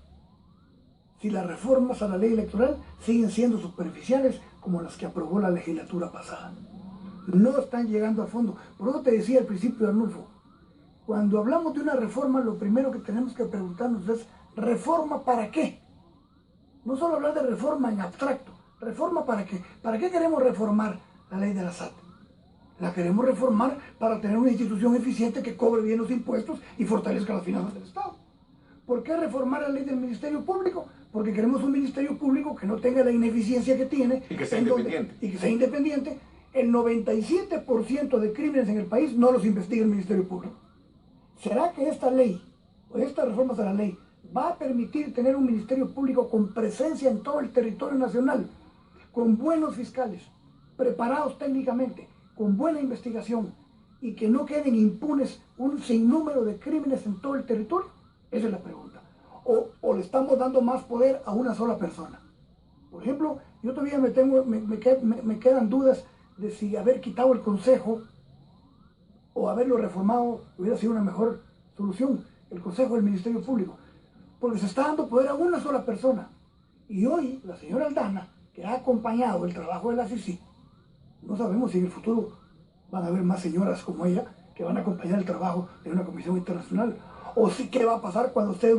si las reformas a la ley electoral siguen siendo superficiales como las que aprobó la legislatura pasada. No están llegando a fondo. Por eso te decía al principio, Arnulfo, cuando hablamos de una reforma, lo primero que tenemos que preguntarnos es, ¿reforma para qué? No solo hablar de reforma en abstracto. ¿Reforma para qué? ¿Para qué queremos reformar la ley de la SAT? La queremos reformar para tener una institución eficiente que cobre bien los impuestos y fortalezca las finanzas del Estado. ¿Por qué reformar la ley del Ministerio Público? Porque queremos un Ministerio Público que no tenga la ineficiencia que tiene. Y que sea independiente. Y que sea independiente. El 97% de crímenes en el país no los investiga el Ministerio Público. ¿Será que esta ley, o estas reformas a la ley, va a permitir tener un Ministerio Público con presencia en todo el territorio nacional, con buenos fiscales, preparados técnicamente, con buena investigación, y que no queden impunes un sinnúmero de crímenes en todo el territorio? Esa es la pregunta. O le estamos dando más poder a una sola persona. Por ejemplo, yo todavía me quedan dudas de si haber quitado el Consejo o haberlo reformado hubiera sido una mejor solución, el Consejo del Ministerio Público. Porque se está dando poder a una sola persona. Y hoy, la señora Aldana, que ha acompañado el trabajo de la CICIG, no sabemos si en el futuro van a haber más señoras como ella que van a acompañar el trabajo de una comisión internacional. O sí, ¿qué va a pasar cuando usted,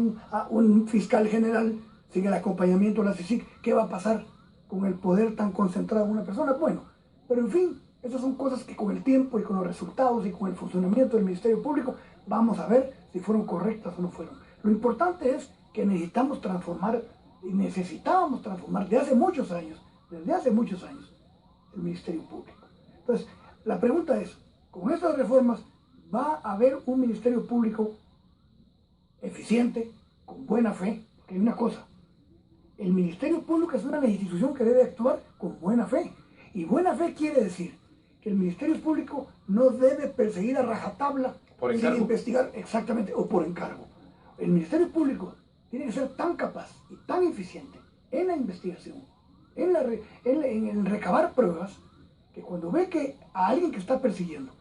un fiscal general, sigue el acompañamiento de la CICIG? ¿Qué va a pasar con el poder tan concentrado en una persona? Bueno, pero en fin, esas son cosas que con el tiempo y con los resultados y con el funcionamiento del Ministerio Público vamos a ver si fueron correctas o no fueron. Lo importante es que necesitábamos transformar desde hace muchos años, el Ministerio Público. Entonces, la pregunta es, con estas reformas, ¿va a haber un Ministerio Público eficiente, con buena fe? Porque hay una cosa, el Ministerio Público es una institución que debe actuar con buena fe, y buena fe quiere decir que el Ministerio Público no debe perseguir a rajatabla sin investigar, exactamente, o por encargo. El Ministerio Público tiene que ser tan capaz y tan eficiente en la investigación en recabar pruebas, que cuando ve que a alguien que está persiguiendo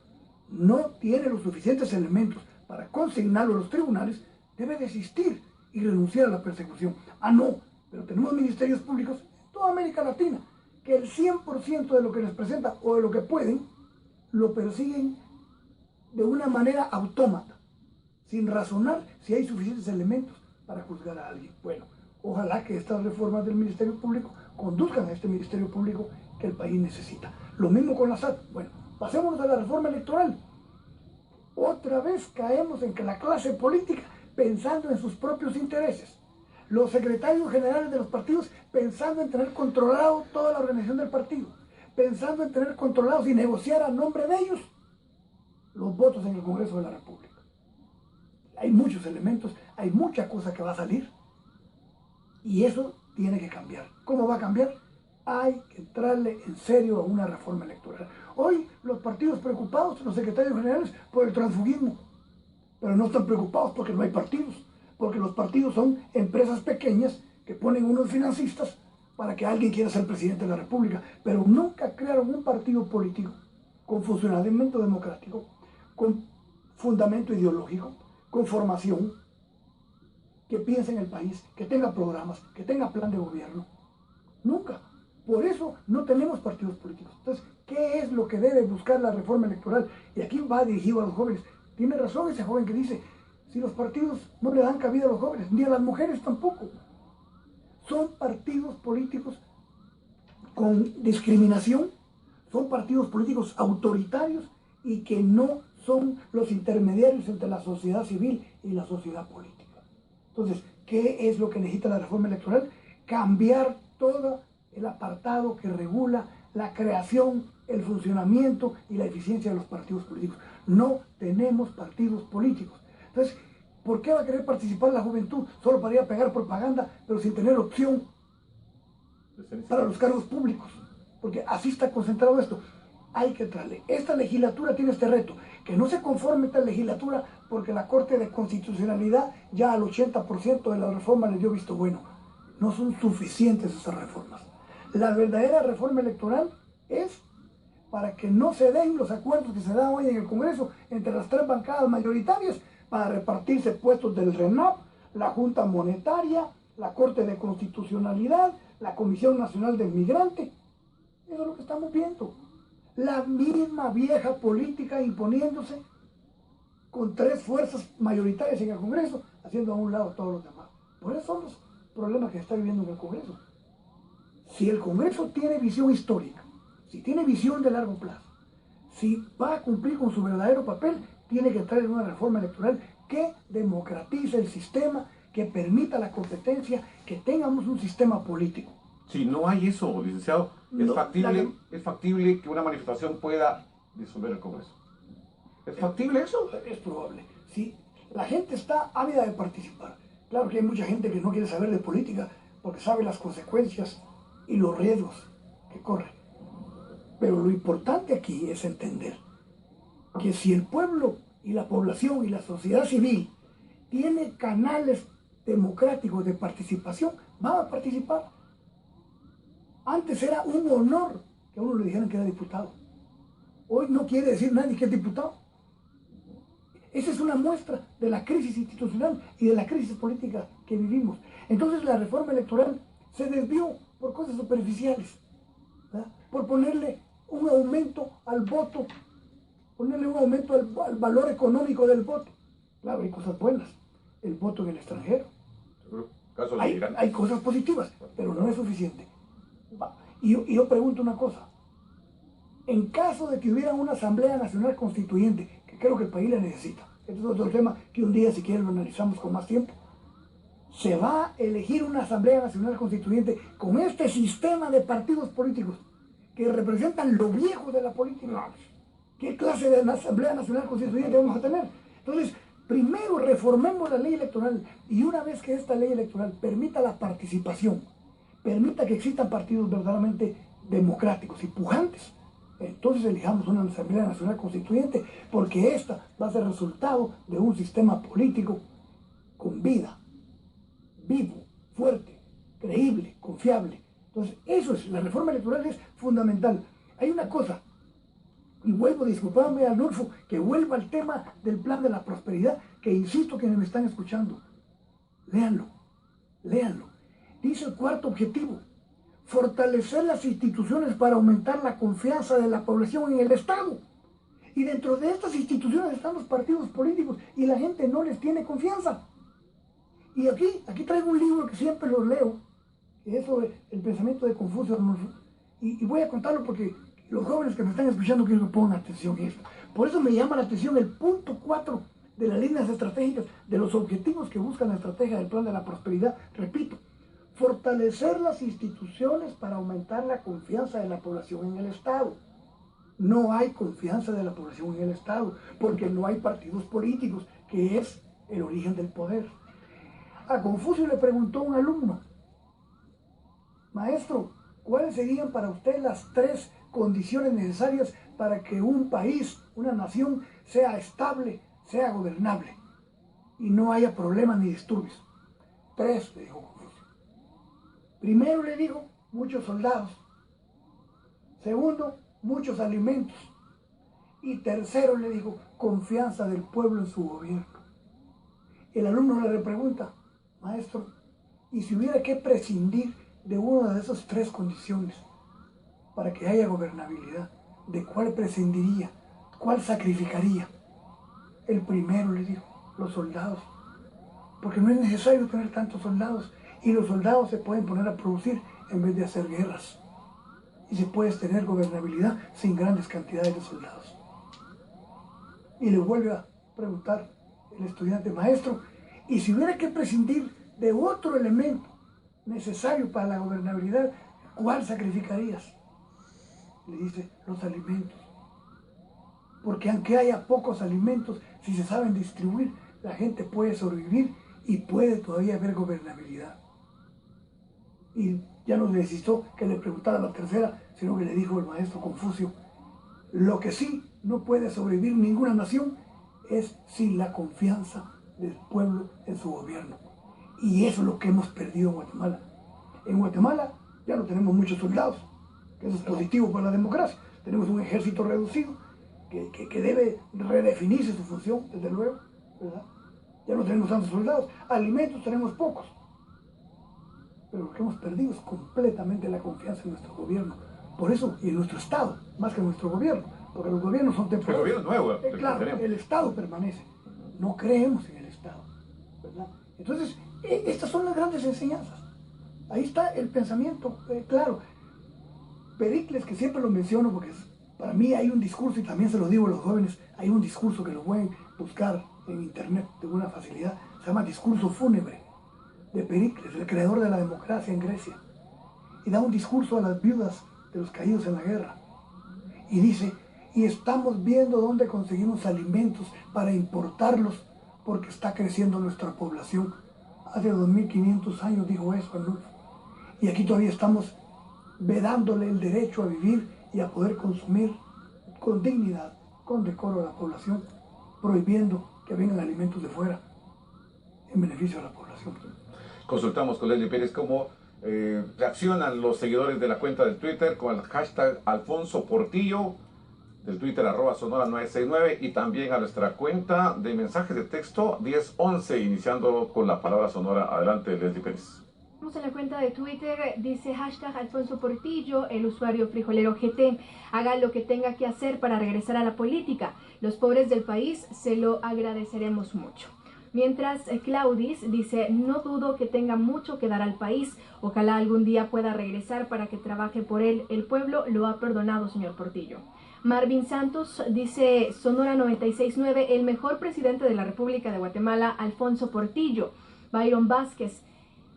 no tiene los suficientes elementos para consignarlo a los tribunales, debe desistir y renunciar a la persecución. Ah, no, pero tenemos ministerios públicos en toda América Latina que el 100% de lo que les presenta o de lo que pueden, lo persiguen de una manera autómata, sin razonar si hay suficientes elementos para juzgar a alguien. Bueno, ojalá que estas reformas del Ministerio Público conduzcan a este Ministerio Público que el país necesita. Lo mismo con la SAT. Bueno, pasémonos a la reforma electoral. Otra vez caemos en que la clase política, pensando en sus propios intereses, los secretarios generales de los partidos pensando en tener controlado toda la organización del partido, pensando en tener controlados y negociar a nombre de ellos los votos en el Congreso de la República. Hay muchos elementos, hay mucha cosa que va a salir y eso tiene que cambiar. ¿Cómo va a cambiar? Hay que entrarle en serio a una reforma electoral. Hoy los partidos preocupados, los secretarios generales, por el transfugismo, pero no están preocupados porque no hay partidos, porque los partidos son empresas pequeñas que ponen unos financistas para que alguien quiera ser presidente de la República, pero nunca crearon un partido político con funcionamiento democrático, con fundamento ideológico, con formación, que piense en el país, que tenga programas, que tenga plan de gobierno. Nunca. Por eso no tenemos partidos políticos. Entonces, ¿qué es lo que debe buscar la reforma electoral? Y aquí va dirigido a los jóvenes. Tiene razón ese joven que dice, si los partidos no le dan cabida a los jóvenes, ni a las mujeres tampoco. Son partidos políticos con discriminación, son partidos políticos autoritarios y que no son los intermediarios entre la sociedad civil y la sociedad política. Entonces, ¿qué es lo que necesita la reforma electoral? Cambiar todo el apartado que regula la creación, el funcionamiento y la eficiencia de los partidos políticos. No tenemos partidos políticos. Entonces, ¿por qué va a querer participar la juventud? Solo para ir a pegar propaganda, pero sin tener opción para los cargos públicos. Porque así está concentrado esto. Hay que traerle. Esta legislatura tiene este reto, que no se conforme esta legislatura porque la Corte de Constitucionalidad ya al 80% de la reforma le dio visto bueno. No son suficientes esas reformas. La verdadera reforma electoral es para que no se den los acuerdos que se dan hoy en el Congreso entre las tres bancadas mayoritarias para repartirse puestos del RENAP, la Junta Monetaria, la Corte de Constitucionalidad, la Comisión Nacional del Migrante. Eso es lo que estamos viendo. La misma vieja política imponiéndose con tres fuerzas mayoritarias en el Congreso, haciendo a un lado todos los demás. Por eso son los problemas que está viviendo en el Congreso. Si el Congreso tiene visión histórica, si tiene visión de largo plazo, si va a cumplir con su verdadero papel, tiene que traer una reforma electoral que democratice el sistema, que permita la competencia, que tengamos un sistema político. Si no hay eso, licenciado, ¿es factible que una manifestación pueda disolver el Congreso? ¿Es factible eso? Es probable. Si la gente está ávida de participar. Claro que hay mucha gente que no quiere saber de política porque sabe las consecuencias y los riesgos que corre. Pero lo importante aquí es entender que si el pueblo y la población y la sociedad civil tiene canales democráticos de participación, van a participar. Antes era un honor que a uno le dijeran que era diputado. Hoy no quiere decir nadie que es diputado. Esa es una muestra de la crisis institucional y de la crisis política que vivimos. Entonces la reforma electoral se desvió por cosas superficiales, ¿verdad? Por ponerle un aumento al voto, ponerle un aumento al valor económico del voto. Claro, hay cosas buenas, el voto en el extranjero. Hay cosas positivas, pero no es suficiente. Y yo pregunto una cosa. En caso de que hubiera una Asamblea Nacional Constituyente, que creo que el país la necesita, este es otro tema que un día si quieren lo analizamos con más tiempo, se va a elegir una Asamblea Nacional Constituyente con este sistema de partidos políticos que representan lo viejo de la política. ¿Qué clase de Asamblea Nacional Constituyente vamos a tener? Entonces, primero reformemos la ley electoral y una vez que esta ley electoral permita la participación, permita que existan partidos verdaderamente democráticos y pujantes, entonces elijamos una Asamblea Nacional Constituyente, porque esta va a ser resultado de un sistema político con vida, vivo, fuerte, creíble, confiable, Entonces, eso es, la reforma electoral es fundamental. Hay una cosa, y vuelvo a disculparme a Arnulfo, que vuelva al tema del plan de la prosperidad, que insisto quienes me están escuchando. Léanlo, léanlo. Dice el cuarto objetivo: fortalecer las instituciones para aumentar la confianza de la población en el Estado. Y dentro de estas instituciones están los partidos políticos y la gente no les tiene confianza. Y aquí traigo un libro que siempre lo leo, que es sobre el pensamiento de Confucio. Y voy a contarlo porque los jóvenes que me están escuchando quiero que pongan atención en esto. Por eso me llama la atención el punto 4 de las líneas estratégicas, de los objetivos que busca la estrategia del plan de la prosperidad. Repito, fortalecer las instituciones para aumentar la confianza de la población en el Estado. No hay confianza de la población en el Estado, porque no hay partidos políticos, que es el origen del poder. A Confucio le preguntó un alumno: maestro, ¿cuáles serían para usted las 3 condiciones necesarias para que un país, una nación, sea estable, sea gobernable y no haya problemas ni disturbios? 3, le dijo Confucio. Primero, le dijo, muchos soldados. Segundo, muchos alimentos. Y tercero, le dijo, confianza del pueblo en su gobierno. El alumno le pregunta: maestro, ¿y si hubiera que prescindir de una de esas 3 condiciones para que haya gobernabilidad, de cuál prescindiría? ¿Cuál sacrificaría? El primero, le dijo, los soldados. Porque no es necesario tener tantos soldados, y los soldados se pueden poner a producir en vez de hacer guerras. Y se puede tener gobernabilidad sin grandes cantidades de soldados. Y le vuelve a preguntar el estudiante: maestro, ¿y si hubiera que prescindir de otro elemento necesario para la gobernabilidad, cuál sacrificarías? Le dice: los alimentos. Porque aunque haya pocos alimentos, si se saben distribuir, la gente puede sobrevivir y puede todavía haber gobernabilidad. Y ya no necesitó que le preguntara la tercera, sino que le dijo el maestro Confucio: lo que sí no puede sobrevivir ninguna nación es sin la confianza del pueblo en su gobierno. Y eso es lo que hemos perdido en Guatemala. En Guatemala ya no tenemos muchos soldados, que eso es positivo para la democracia. Tenemos un ejército reducido que debe redefinirse su función, desde luego, ¿verdad? Ya no tenemos tantos soldados. Alimentos tenemos pocos. Pero lo que hemos perdido es completamente la confianza en nuestro gobierno. Por eso, y en nuestro Estado, más que en nuestro gobierno, porque los gobiernos son temporales. El gobierno nuevo. Claro, el Estado permanece. No creemos en el Estado, ¿verdad? Entonces, estas son las grandes enseñanzas. Ahí está el pensamiento, claro. Pericles, que siempre lo menciono porque para mí hay un discurso, y también se lo digo a los jóvenes, hay un discurso que lo pueden buscar en internet de una facilidad, se llama Discurso Fúnebre, de Pericles, el creador de la democracia en Grecia. Y da un discurso a las viudas de los caídos en la guerra. Y dice: y estamos viendo dónde conseguimos alimentos para importarlos, porque está creciendo nuestra población. Hace 2500 años dijo eso Arnulfo. Y aquí todavía estamos vedándole el derecho a vivir y a poder consumir con dignidad, con decoro a la población, prohibiendo que vengan alimentos de fuera en beneficio de la población. Consultamos con Leslie Pérez cómo reaccionan los seguidores de la cuenta del Twitter con el hashtag Alfonso Portillo, del Twitter @sonora969, y también a nuestra cuenta de mensajes de texto 1011, iniciando con la palabra sonora. Adelante, Leslie Pérez. Vamos a la cuenta de Twitter, dice hashtag Alfonso Portillo, el usuario frijolero GT: haga lo que tenga que hacer para regresar a la política. Los pobres del país se lo agradeceremos mucho. Mientras Claudis dice: no dudo que tenga mucho que dar al país. Ojalá algún día pueda regresar para que trabaje por él. El pueblo lo ha perdonado, señor Portillo. Marvin Santos dice: Sonora 969, el mejor presidente de la República de Guatemala, Alfonso Portillo. Byron Vázquez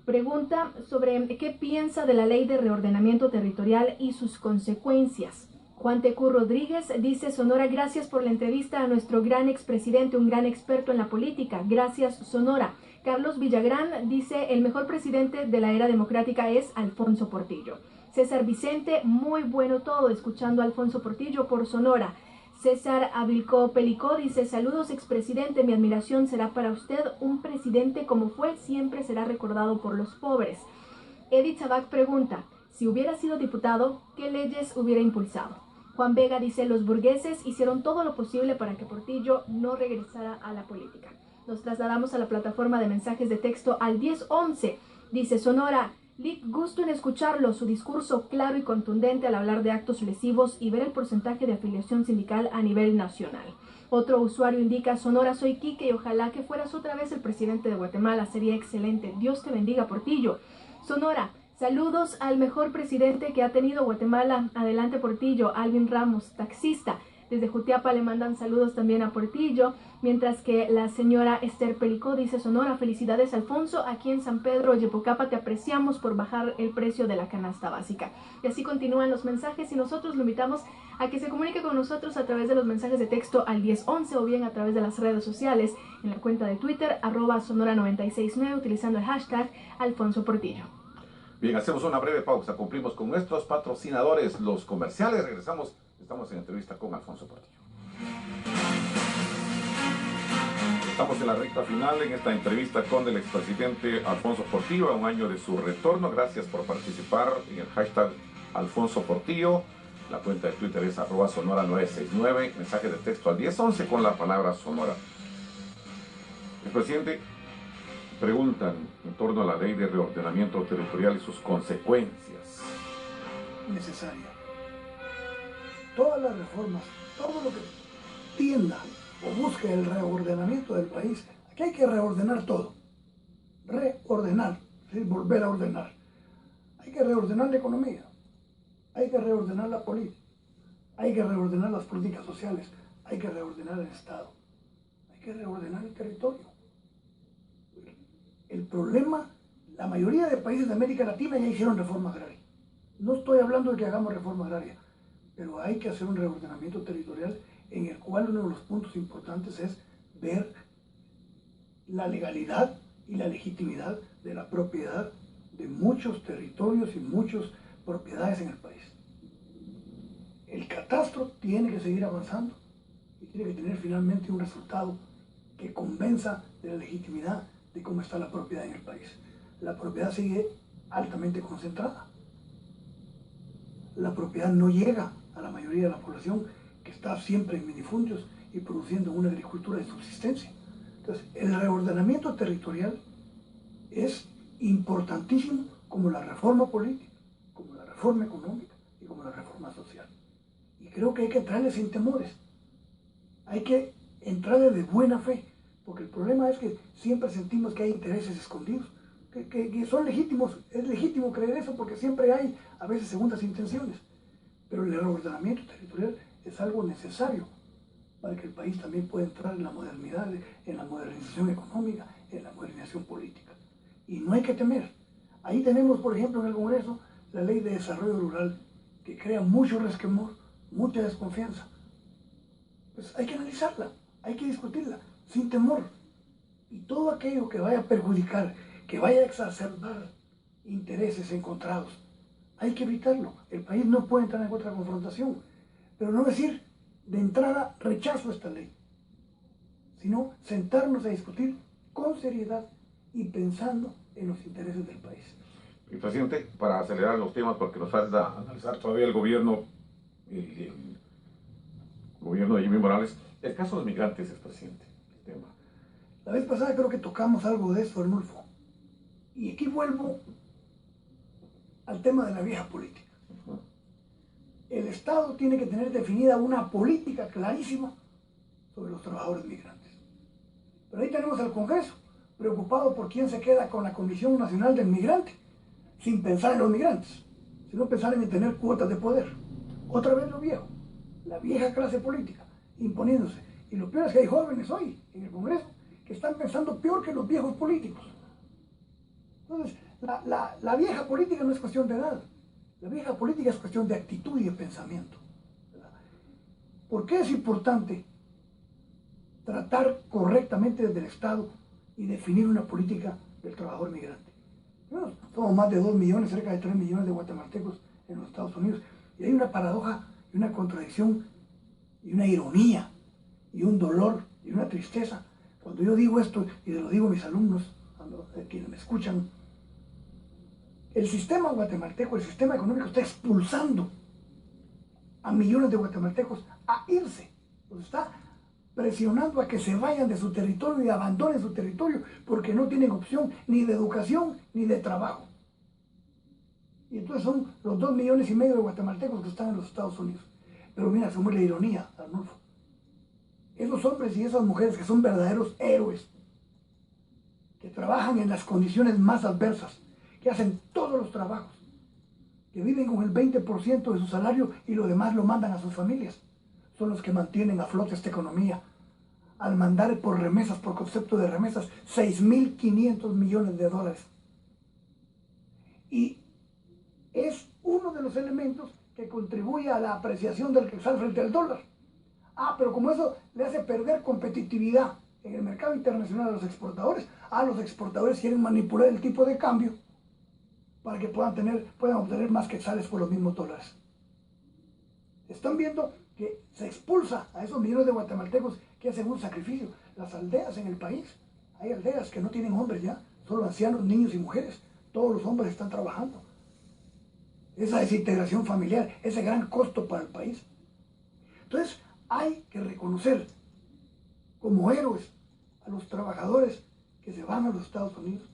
pregunta sobre qué piensa de la ley de reordenamiento territorial y sus consecuencias. Juan Tecú Rodríguez dice: Sonora, gracias por la entrevista a nuestro gran expresidente, un gran experto en la política. Gracias, Sonora. Carlos Villagrán dice: el mejor presidente de la era democrática es Alfonso Portillo. César Vicente: muy bueno todo, escuchando a Alfonso Portillo por Sonora. César Avilco Pelicó dice: saludos, expresidente, mi admiración será para usted. Un presidente como fue siempre será recordado por los pobres. Edith Sabac pregunta: Si hubiera sido diputado, ¿qué leyes hubiera impulsado? Juan Vega dice, los burgueses hicieron todo lo posible para que Portillo no regresara a la política. Nos trasladamos a la plataforma de mensajes de texto al 1011. Dice, Sonora, Lick, gusto en escucharlo, su discurso claro y contundente al hablar de actos lesivos y ver el porcentaje de afiliación sindical a nivel nacional. Otro usuario indica, Sonora, soy Quique y ojalá que fueras otra vez el presidente de Guatemala, sería excelente. Dios te bendiga, Portillo. Sonora, saludos al mejor presidente que ha tenido Guatemala. Adelante, Portillo. Alvin Ramos, taxista. Desde Jutiapa le mandan saludos también a Portillo, mientras que la señora Esther Pelicó dice, Sonora, felicidades Alfonso, aquí en San Pedro, Yepocapa, te apreciamos por bajar el precio de la canasta básica. Y así continúan los mensajes y nosotros lo invitamos a que se comunique con nosotros a través de los mensajes de texto al 1011 o bien a través de las redes sociales en la cuenta de Twitter, @sonora969, utilizando el hashtag Alfonso Portillo. Bien, hacemos una breve pausa, cumplimos con nuestros patrocinadores, los comerciales, regresamos, estamos en entrevista con Alfonso Portillo. Estamos en la recta final en esta entrevista con el expresidente Alfonso Portillo, a un año de su retorno. Gracias por participar en el hashtag Alfonso Portillo. La cuenta de Twitter es @sonora969, mensaje de texto al 1011 con la palabra Sonora. El presidente preguntan en torno a la ley de reordenamiento territorial y sus consecuencias. Necesaria. Todas las reformas, todo lo que tienda o busque el reordenamiento del país, aquí hay que reordenar todo. Reordenar, es decir, volver a ordenar. Hay que reordenar la economía, hay que reordenar la política, hay que reordenar las políticas sociales, hay que reordenar el Estado, hay que reordenar el territorio. El problema, la mayoría de países de América Latina ya hicieron reforma agraria. No estoy hablando de que hagamos reforma agraria, pero hay que hacer un reordenamiento territorial en el cual uno de los puntos importantes es ver la legalidad y la legitimidad de la propiedad de muchos territorios y muchas propiedades en el país. El catastro tiene que seguir avanzando y tiene que tener finalmente un resultado que convenza de la legitimidad de cómo está la propiedad en el país. La propiedad sigue altamente concentrada. La propiedad no llega a la mayoría de la población que está siempre en minifundios y produciendo una agricultura de subsistencia. Entonces, el reordenamiento territorial es importantísimo como la reforma política, como la reforma económica y como la reforma social. Y creo que hay que entrarle sin temores. Hay que entrarle de buena fe, porque el problema es que siempre sentimos que hay intereses escondidos, que son legítimos. Es legítimo creer eso porque siempre hay a veces segundas intenciones. Pero el reordenamiento territorial es algo necesario para que el país también pueda entrar en la modernidad, en la modernización económica, en la modernización política. Y no hay que temer. Ahí tenemos, por ejemplo, en el Congreso, la Ley de Desarrollo Rural, que crea mucho resquemor, mucha desconfianza. Pues hay que analizarla, hay que discutirla, sin temor. Y todo aquello que vaya a perjudicar, que vaya a exacerbar intereses encontrados, hay que evitarlo. El país no puede entrar en otra confrontación. Pero no decir de entrada rechazo esta ley, sino sentarnos a discutir con seriedad y pensando en los intereses del país. Y presidente, para acelerar los temas, porque nos falta analizar todavía el gobierno de Jimmy Morales, el caso de los migrantes es, presidente, el tema. La vez pasada creo que tocamos algo de eso, Arnulfo. Y aquí vuelvo al tema de la vieja política. El Estado tiene que tener definida una política clarísima sobre los trabajadores migrantes. Pero ahí tenemos al Congreso, preocupado por quién se queda con la Comisión Nacional del Migrante, sin pensar en los migrantes, sino pensar en tener cuotas de poder. Otra vez lo viejo, la vieja clase política, imponiéndose. Y lo peor es que hay jóvenes hoy en el Congreso que están pensando peor que los viejos políticos. Entonces, la vieja política no es cuestión de edad. La vieja política es cuestión de actitud y de pensamiento. ¿Por qué es importante tratar correctamente desde el Estado y definir una política del trabajador migrante? Bueno, somos más de 2 millones, cerca de 3 millones de guatemaltecos en los Estados Unidos. Y hay una paradoja y una contradicción y una ironía y un dolor y una tristeza. Cuando yo digo esto, y se lo digo a mis alumnos, a quienes me escuchan, El sistema guatemalteco, el sistema económico está expulsando a millones de guatemaltecos a irse. Los está presionando a que se vayan de su territorio y abandonen su territorio porque no tienen opción ni de educación ni de trabajo. Y entonces son los 2,5 millones de guatemaltecos que están en los Estados Unidos. Pero mira, se muere la ironía, Arnulfo. Esos hombres y esas mujeres que son verdaderos héroes, que trabajan en las condiciones más adversas, que hacen todos los trabajos, que viven con el 20% de su salario y lo demás lo mandan a sus familias, son los que mantienen a flote esta economía, al mandar por remesas, por concepto de remesas, 6.500 millones de dólares. Y es uno de los elementos que contribuye a la apreciación del quetzal frente al dólar. Pero como eso le hace perder competitividad en el mercado internacional a los exportadores quieren manipular el tipo de cambio para que puedan obtener más quetzales por los mismos dólares. Están viendo que se expulsa a esos millones de guatemaltecos que hacen un sacrificio. Las aldeas en el país, hay aldeas que no tienen hombres ya, solo ancianos, niños y mujeres. Todos los hombres están trabajando. Esa desintegración familiar, ese gran costo para el país. Entonces, hay que reconocer como héroes a los trabajadores que se van a los Estados Unidos,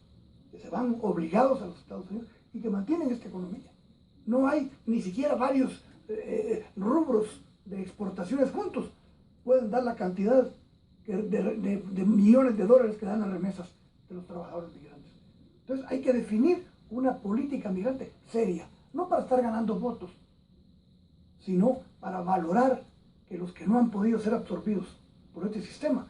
que se van obligados a los Estados Unidos y que mantienen esta economía. No hay ni siquiera varios rubros de exportaciones juntos. Pueden dar la cantidad de millones de dólares que dan las remesas de los trabajadores migrantes. Entonces hay que definir una política migrante seria, no para estar ganando votos, sino para valorar que los que no han podido ser absorbidos por este sistema,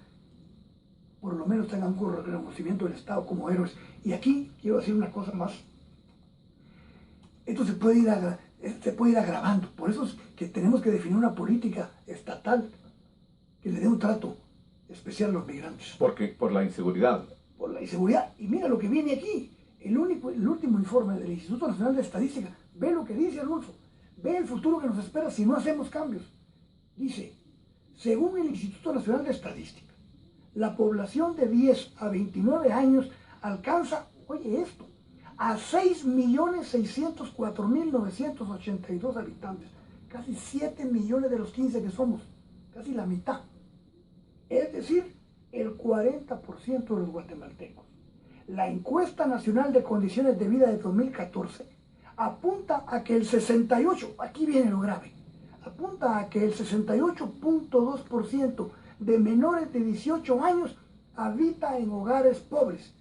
por lo menos tengan un reconocimiento del Estado como héroes. Y aquí quiero decir una cosa más. Esto se puede ir agravando. Por eso es que tenemos que definir una política estatal que le dé un trato especial a los migrantes. Por la inseguridad. Por la inseguridad. Y mira lo que viene aquí. El último informe del Instituto Nacional de Estadística. Ve lo que dice Arnulfo. Ve el futuro que nos espera si no hacemos cambios. Dice, según el Instituto Nacional de Estadística, la población de 10 a 29 años alcanza, oye esto, a 6.604.982 habitantes, casi 7 millones de los 15 que somos, casi la mitad. Es decir, el 40% de los guatemaltecos. La encuesta nacional de condiciones de vida de 2014 apunta a que el 68%, aquí viene lo grave, apunta a que el 68.2% de menores de 18 años habita en hogares pobres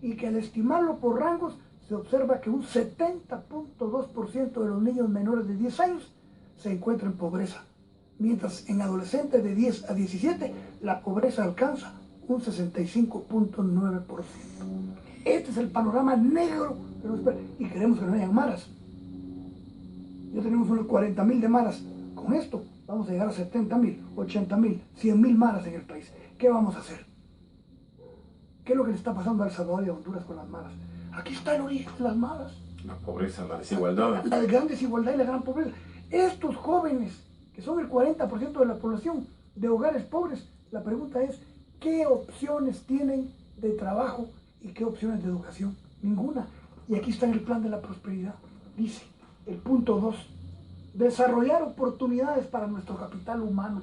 y que al estimarlo por rangos se observa que un 70.2% de los niños menores de 10 años se encuentra en pobreza, mientras en adolescentes de 10 a 17 la pobreza alcanza un 65.9%. Este es el panorama negro que nos espera y queremos que no hayan maras. Ya tenemos unos 40.000 de maras. Con esto vamos a llegar a 70.000, 80.000, 100.000 maras en el país. ¿Qué vamos a hacer? ¿Qué es lo que le está pasando a El Salvador y a Honduras con las maras? Aquí está el origen de las maras. La pobreza, la desigualdad. La gran desigualdad y la gran pobreza. Estos jóvenes, que son el 40% de la población de hogares pobres, la pregunta es, ¿qué opciones tienen de trabajo y qué opciones de educación? Ninguna. Y aquí está en el plan de la prosperidad. Dice, el punto 2, desarrollar oportunidades para nuestro capital humano.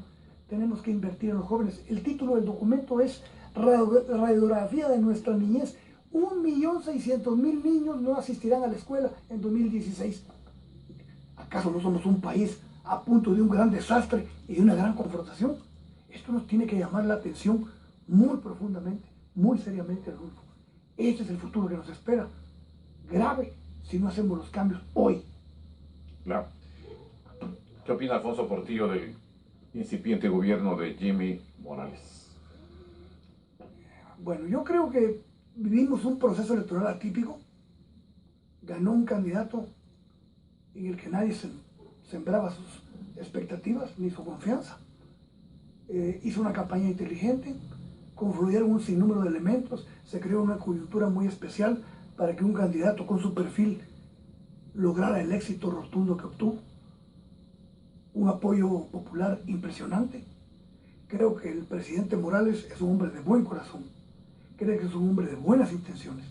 Tenemos que invertir en los jóvenes. El título del documento es Radiografía de nuestra niñez. 1.600.000 niños no asistirán a la escuela en 2016. ¿Acaso no somos un país a punto de un gran desastre y de una gran confrontación? Esto nos tiene que llamar la atención muy profundamente, muy seriamente, Adolfo. Este es el futuro que nos espera. Grave si no hacemos los cambios hoy. Claro. ¿Qué opina Alfonso Portillo del incipiente gobierno de Jimmy Morales? Bueno, yo creo que vivimos un proceso electoral atípico. Ganó un candidato en el que nadie sembraba sus expectativas ni su confianza. Hizo una campaña inteligente, confluyeron un sinnúmero de elementos, se creó una coyuntura muy especial para que un candidato con su perfil lograra el éxito rotundo que obtuvo. Un apoyo popular impresionante. Creo que el presidente Morales es un hombre de buen corazón. Creo que es un hombre de buenas intenciones.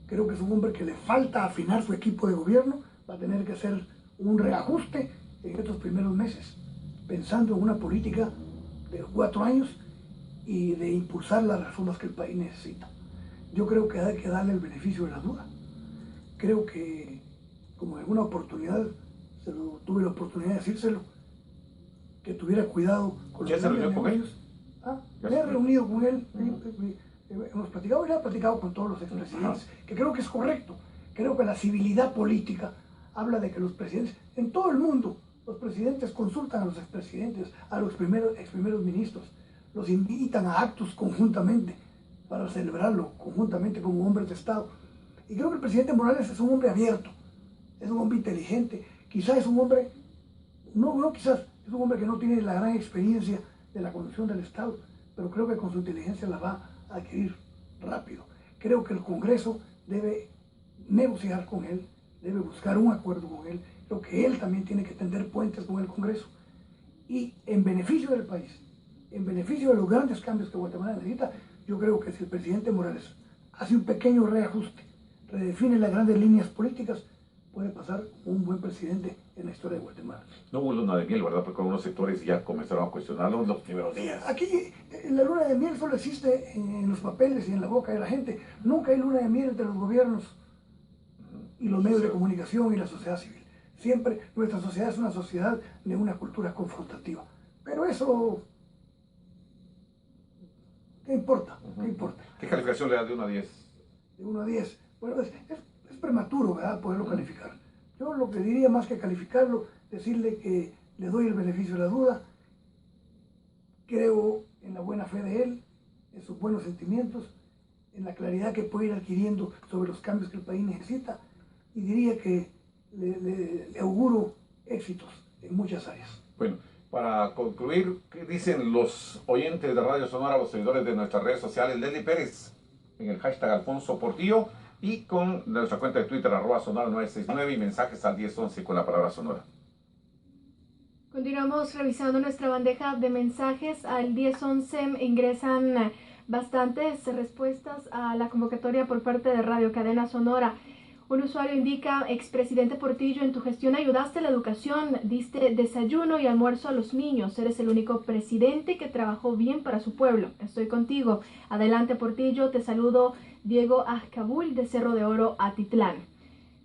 Creo que es un hombre que le falta afinar su equipo de gobierno, va a tener que hacer un reajuste en estos primeros meses, pensando en una política de 4 años y de impulsar las reformas que el país necesita. Yo creo que hay que darle el beneficio de la duda. Creo que, como en alguna oportunidad, tuve la oportunidad de decírselo, que tuviera cuidado con ¿Ya los se reunió con ellos? Me he reunido con él, hemos platicado, y he platicado con todos los expresidentes, que creo que es correcto. Creo que la civilidad política habla de que los presidentes, en todo el mundo, los presidentes consultan a los expresidentes, a los ex primeros ministros, los invitan a actos conjuntamente para celebrarlo conjuntamente como hombres de Estado. Y creo que el presidente Morales es un hombre abierto, es un hombre inteligente, quizás es un hombre, es un hombre que no tiene la gran experiencia de la conducción del Estado, pero creo que con su inteligencia la va a adquirir rápido. Creo que el Congreso debe negociar con él, debe buscar un acuerdo con él. Creo que él también tiene que tender puentes con el Congreso. Y en beneficio del país, en beneficio de los grandes cambios que Guatemala necesita, yo creo que si el presidente Morales hace un pequeño reajuste, redefine las grandes líneas políticas, puede pasar un buen presidente en la historia de Guatemala. No hubo luna de miel, ¿verdad? Porque algunos sectores ya comenzaron a cuestionarlo los primeros días. Aquí la luna de miel solo existe en los papeles y en la boca de la gente. Nunca hay luna de miel entre los gobiernos y los medios de comunicación y la sociedad civil. Siempre nuestra sociedad es una sociedad de una cultura confrontativa. Pero eso, ¿qué importa? ¿Qué importa? ¿Qué calificación le da de 1 a 10? De 1 a 10. Bueno, es prematuro, ¿verdad?, poderlo calificar. Yo lo que diría, más que calificarlo, decirle que le doy el beneficio de la duda, creo en la buena fe de él, en sus buenos sentimientos, en la claridad que puede ir adquiriendo sobre los cambios que el país necesita, y diría que le auguro éxitos en muchas áreas. Bueno, para concluir, ¿qué dicen los oyentes de Radio Sonora, los seguidores de nuestras redes sociales? Leslie Pérez, en el hashtag Alfonso Portillo, y con nuestra cuenta de Twitter, @sonora969, y mensajes al 1011 con la palabra Sonora. Continuamos revisando nuestra bandeja de mensajes. Al 1011 ingresan bastantes respuestas a la convocatoria por parte de Radio Cadena Sonora. Un usuario indica: expresidente Portillo, en tu gestión ayudaste a la educación, diste desayuno y almuerzo a los niños, eres el único presidente que trabajó bien para su pueblo. Estoy contigo. Adelante, Portillo. Te saludo, Diego Azcabul, de Cerro de Oro, Atitlán.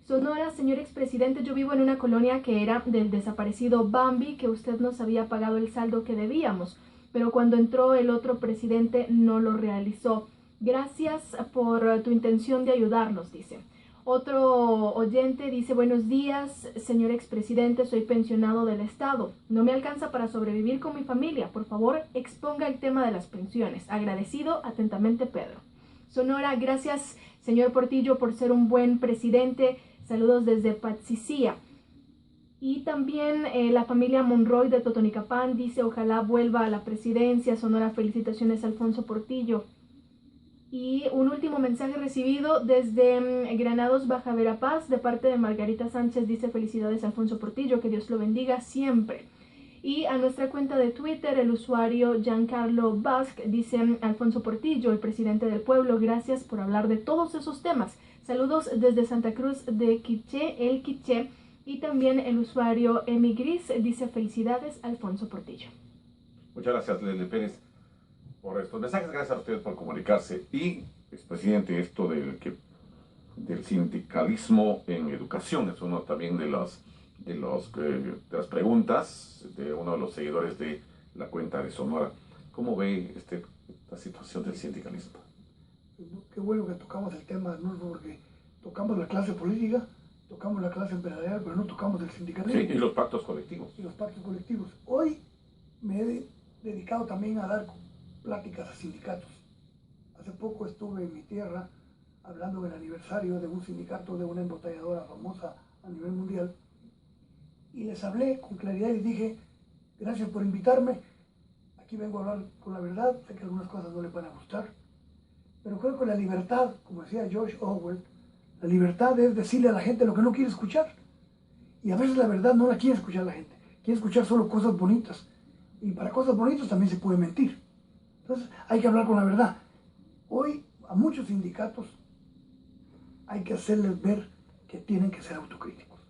Sonora, señor expresidente, yo vivo en una colonia que era del desaparecido Bambi, que usted nos había pagado el saldo que debíamos, pero cuando entró el otro presidente no lo realizó. Gracias por tu intención de ayudarnos, dice. Otro oyente dice: buenos días, señor expresidente, soy pensionado del Estado. No me alcanza para sobrevivir con mi familia. Por favor, exponga el tema de las pensiones. Agradecido, atentamente, Pedro. Sonora, gracias, señor Portillo, por ser un buen presidente. Saludos desde Patsicía. Y también la familia Monroy de Totonicapán dice: ojalá vuelva a la presidencia. Sonora, felicitaciones, Alfonso Portillo. Y un último mensaje recibido desde Granados, Baja Verapaz, de parte de Margarita Sánchez, dice: felicidades, Alfonso Portillo, que Dios lo bendiga siempre. Y a nuestra cuenta de Twitter, el usuario Giancarlo Basque dice: Alfonso Portillo, el presidente del pueblo, gracias por hablar de todos esos temas. Saludos desde Santa Cruz de Quiché, el Quiché. Y también el usuario Emi Gris dice: felicidades, Alfonso Portillo. Muchas gracias, Leslie Pérez, por estos mensajes. Gracias a ustedes por comunicarse. Y, expresidente, esto del sindicalismo en educación es uno también de las preguntas de uno de los seguidores de la cuenta de Sonora. ¿Cómo ve la situación del sindicalismo? Qué bueno que tocamos el tema, ¿no? Porque tocamos la clase política, tocamos la clase empresarial, pero no tocamos el sindicalismo. Sí, y los pactos colectivos. Y los pactos colectivos. Hoy me he dedicado también a dar pláticas a sindicatos. Hace poco estuve en mi tierra hablando del aniversario de un sindicato de una embotelladora famosa a nivel mundial, y les hablé con claridad y les dije: gracias por invitarme, aquí vengo a hablar con la verdad, sé que algunas cosas no les van a gustar, pero creo que la libertad, como decía George Orwell, la libertad es decirle a la gente lo que no quiere escuchar, y a veces la verdad no la quiere escuchar la gente, quiere escuchar solo cosas bonitas, y para cosas bonitas también se puede mentir. Entonces hay que hablar con la verdad. Hoy a muchos sindicatos hay que hacerles ver que tienen que ser autocríticos.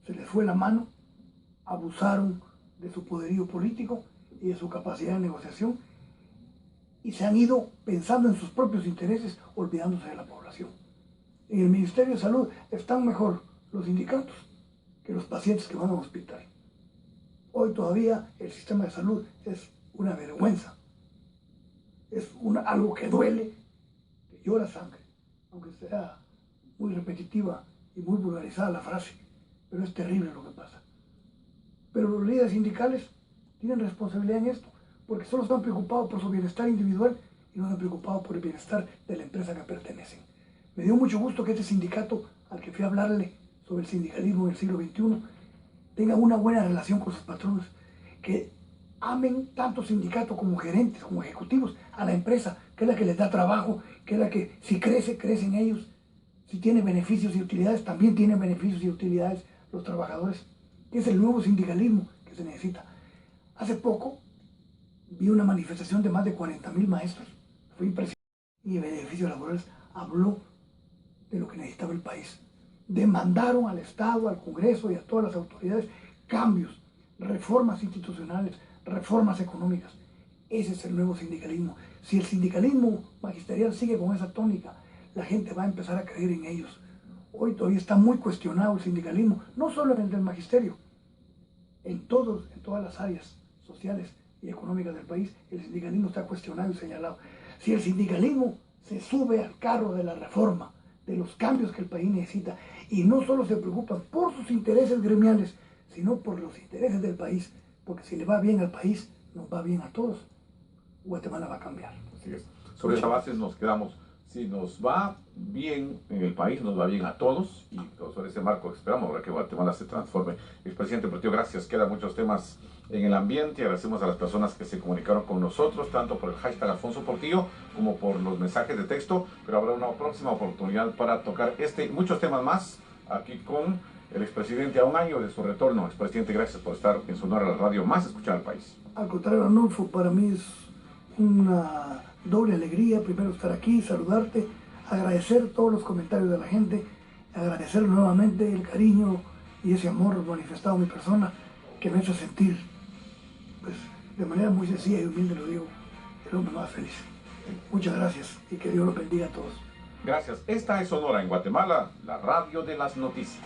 Se les fue la mano, abusaron de su poderío político y de su capacidad de negociación y se han ido pensando en sus propios intereses, olvidándose de la población. En el Ministerio de Salud están mejor los sindicatos que los pacientes que van al hospital. Hoy todavía el sistema de salud es una vergüenza. Es algo que duele, que llora sangre, aunque sea muy repetitiva y muy vulgarizada la frase, pero es terrible lo que pasa. Pero los líderes sindicales tienen responsabilidad en esto, porque solo están preocupados por su bienestar individual y no están preocupados por el bienestar de la empresa que pertenecen. Me dio mucho gusto que este sindicato, al que fui a hablarle sobre el sindicalismo en el siglo XXI, tenga una buena relación con sus patronos, que amen tanto sindicatos como gerentes, como ejecutivos, a la empresa, que es la que les da trabajo, que es la que si crece, crecen ellos. Si tiene beneficios y utilidades, también tienen beneficios y utilidades los trabajadores, que es el nuevo sindicalismo que se necesita. Hace poco vi una manifestación de más de 40.000 maestros, fue impresionante, y de beneficios laborales habló de lo que necesitaba el país. Demandaron al Estado, al Congreso y a todas las autoridades cambios, reformas institucionales, reformas económicas. Ese es el nuevo sindicalismo. Si el sindicalismo magisterial sigue con esa tónica, la gente va a empezar a creer en ellos. Hoy todavía está muy cuestionado el sindicalismo, no solo en el del magisterio, en todas las áreas sociales y económicas del país, el sindicalismo está cuestionado y señalado. Si el sindicalismo se sube al carro de la reforma, de los cambios que el país necesita, y no solo se preocupan por sus intereses gremiales, sino por los intereses del país, porque si le va bien al país, nos va bien a todos. Guatemala va a cambiar. Así es. Sobre esa base nos quedamos. Si nos va bien en el país, nos va bien a todos, y sobre ese marco esperamos ahora que Guatemala se transforme. Expresidente Portillo, gracias. Quedan muchos temas en el ambiente. Agradecemos a las personas que se comunicaron con nosotros, tanto por el hashtag Alfonso Portillo como por los mensajes de texto, pero habrá una próxima oportunidad para tocar este y muchos temas más aquí con el expresidente a un año de su retorno. Expresidente, gracias por estar en Sonora, la radio más escuchada del país. Al contrario, Arnulfo, para mí es una doble alegría, primero estar aquí, saludarte, agradecer todos los comentarios de la gente, agradecer nuevamente el cariño y ese amor manifestado en mi persona, que me hace sentir, pues, de manera muy sencilla y humilde lo digo, el hombre más feliz. Muchas gracias y que Dios los bendiga a todos. Gracias. Esta es Sonora en Guatemala, la radio de las noticias.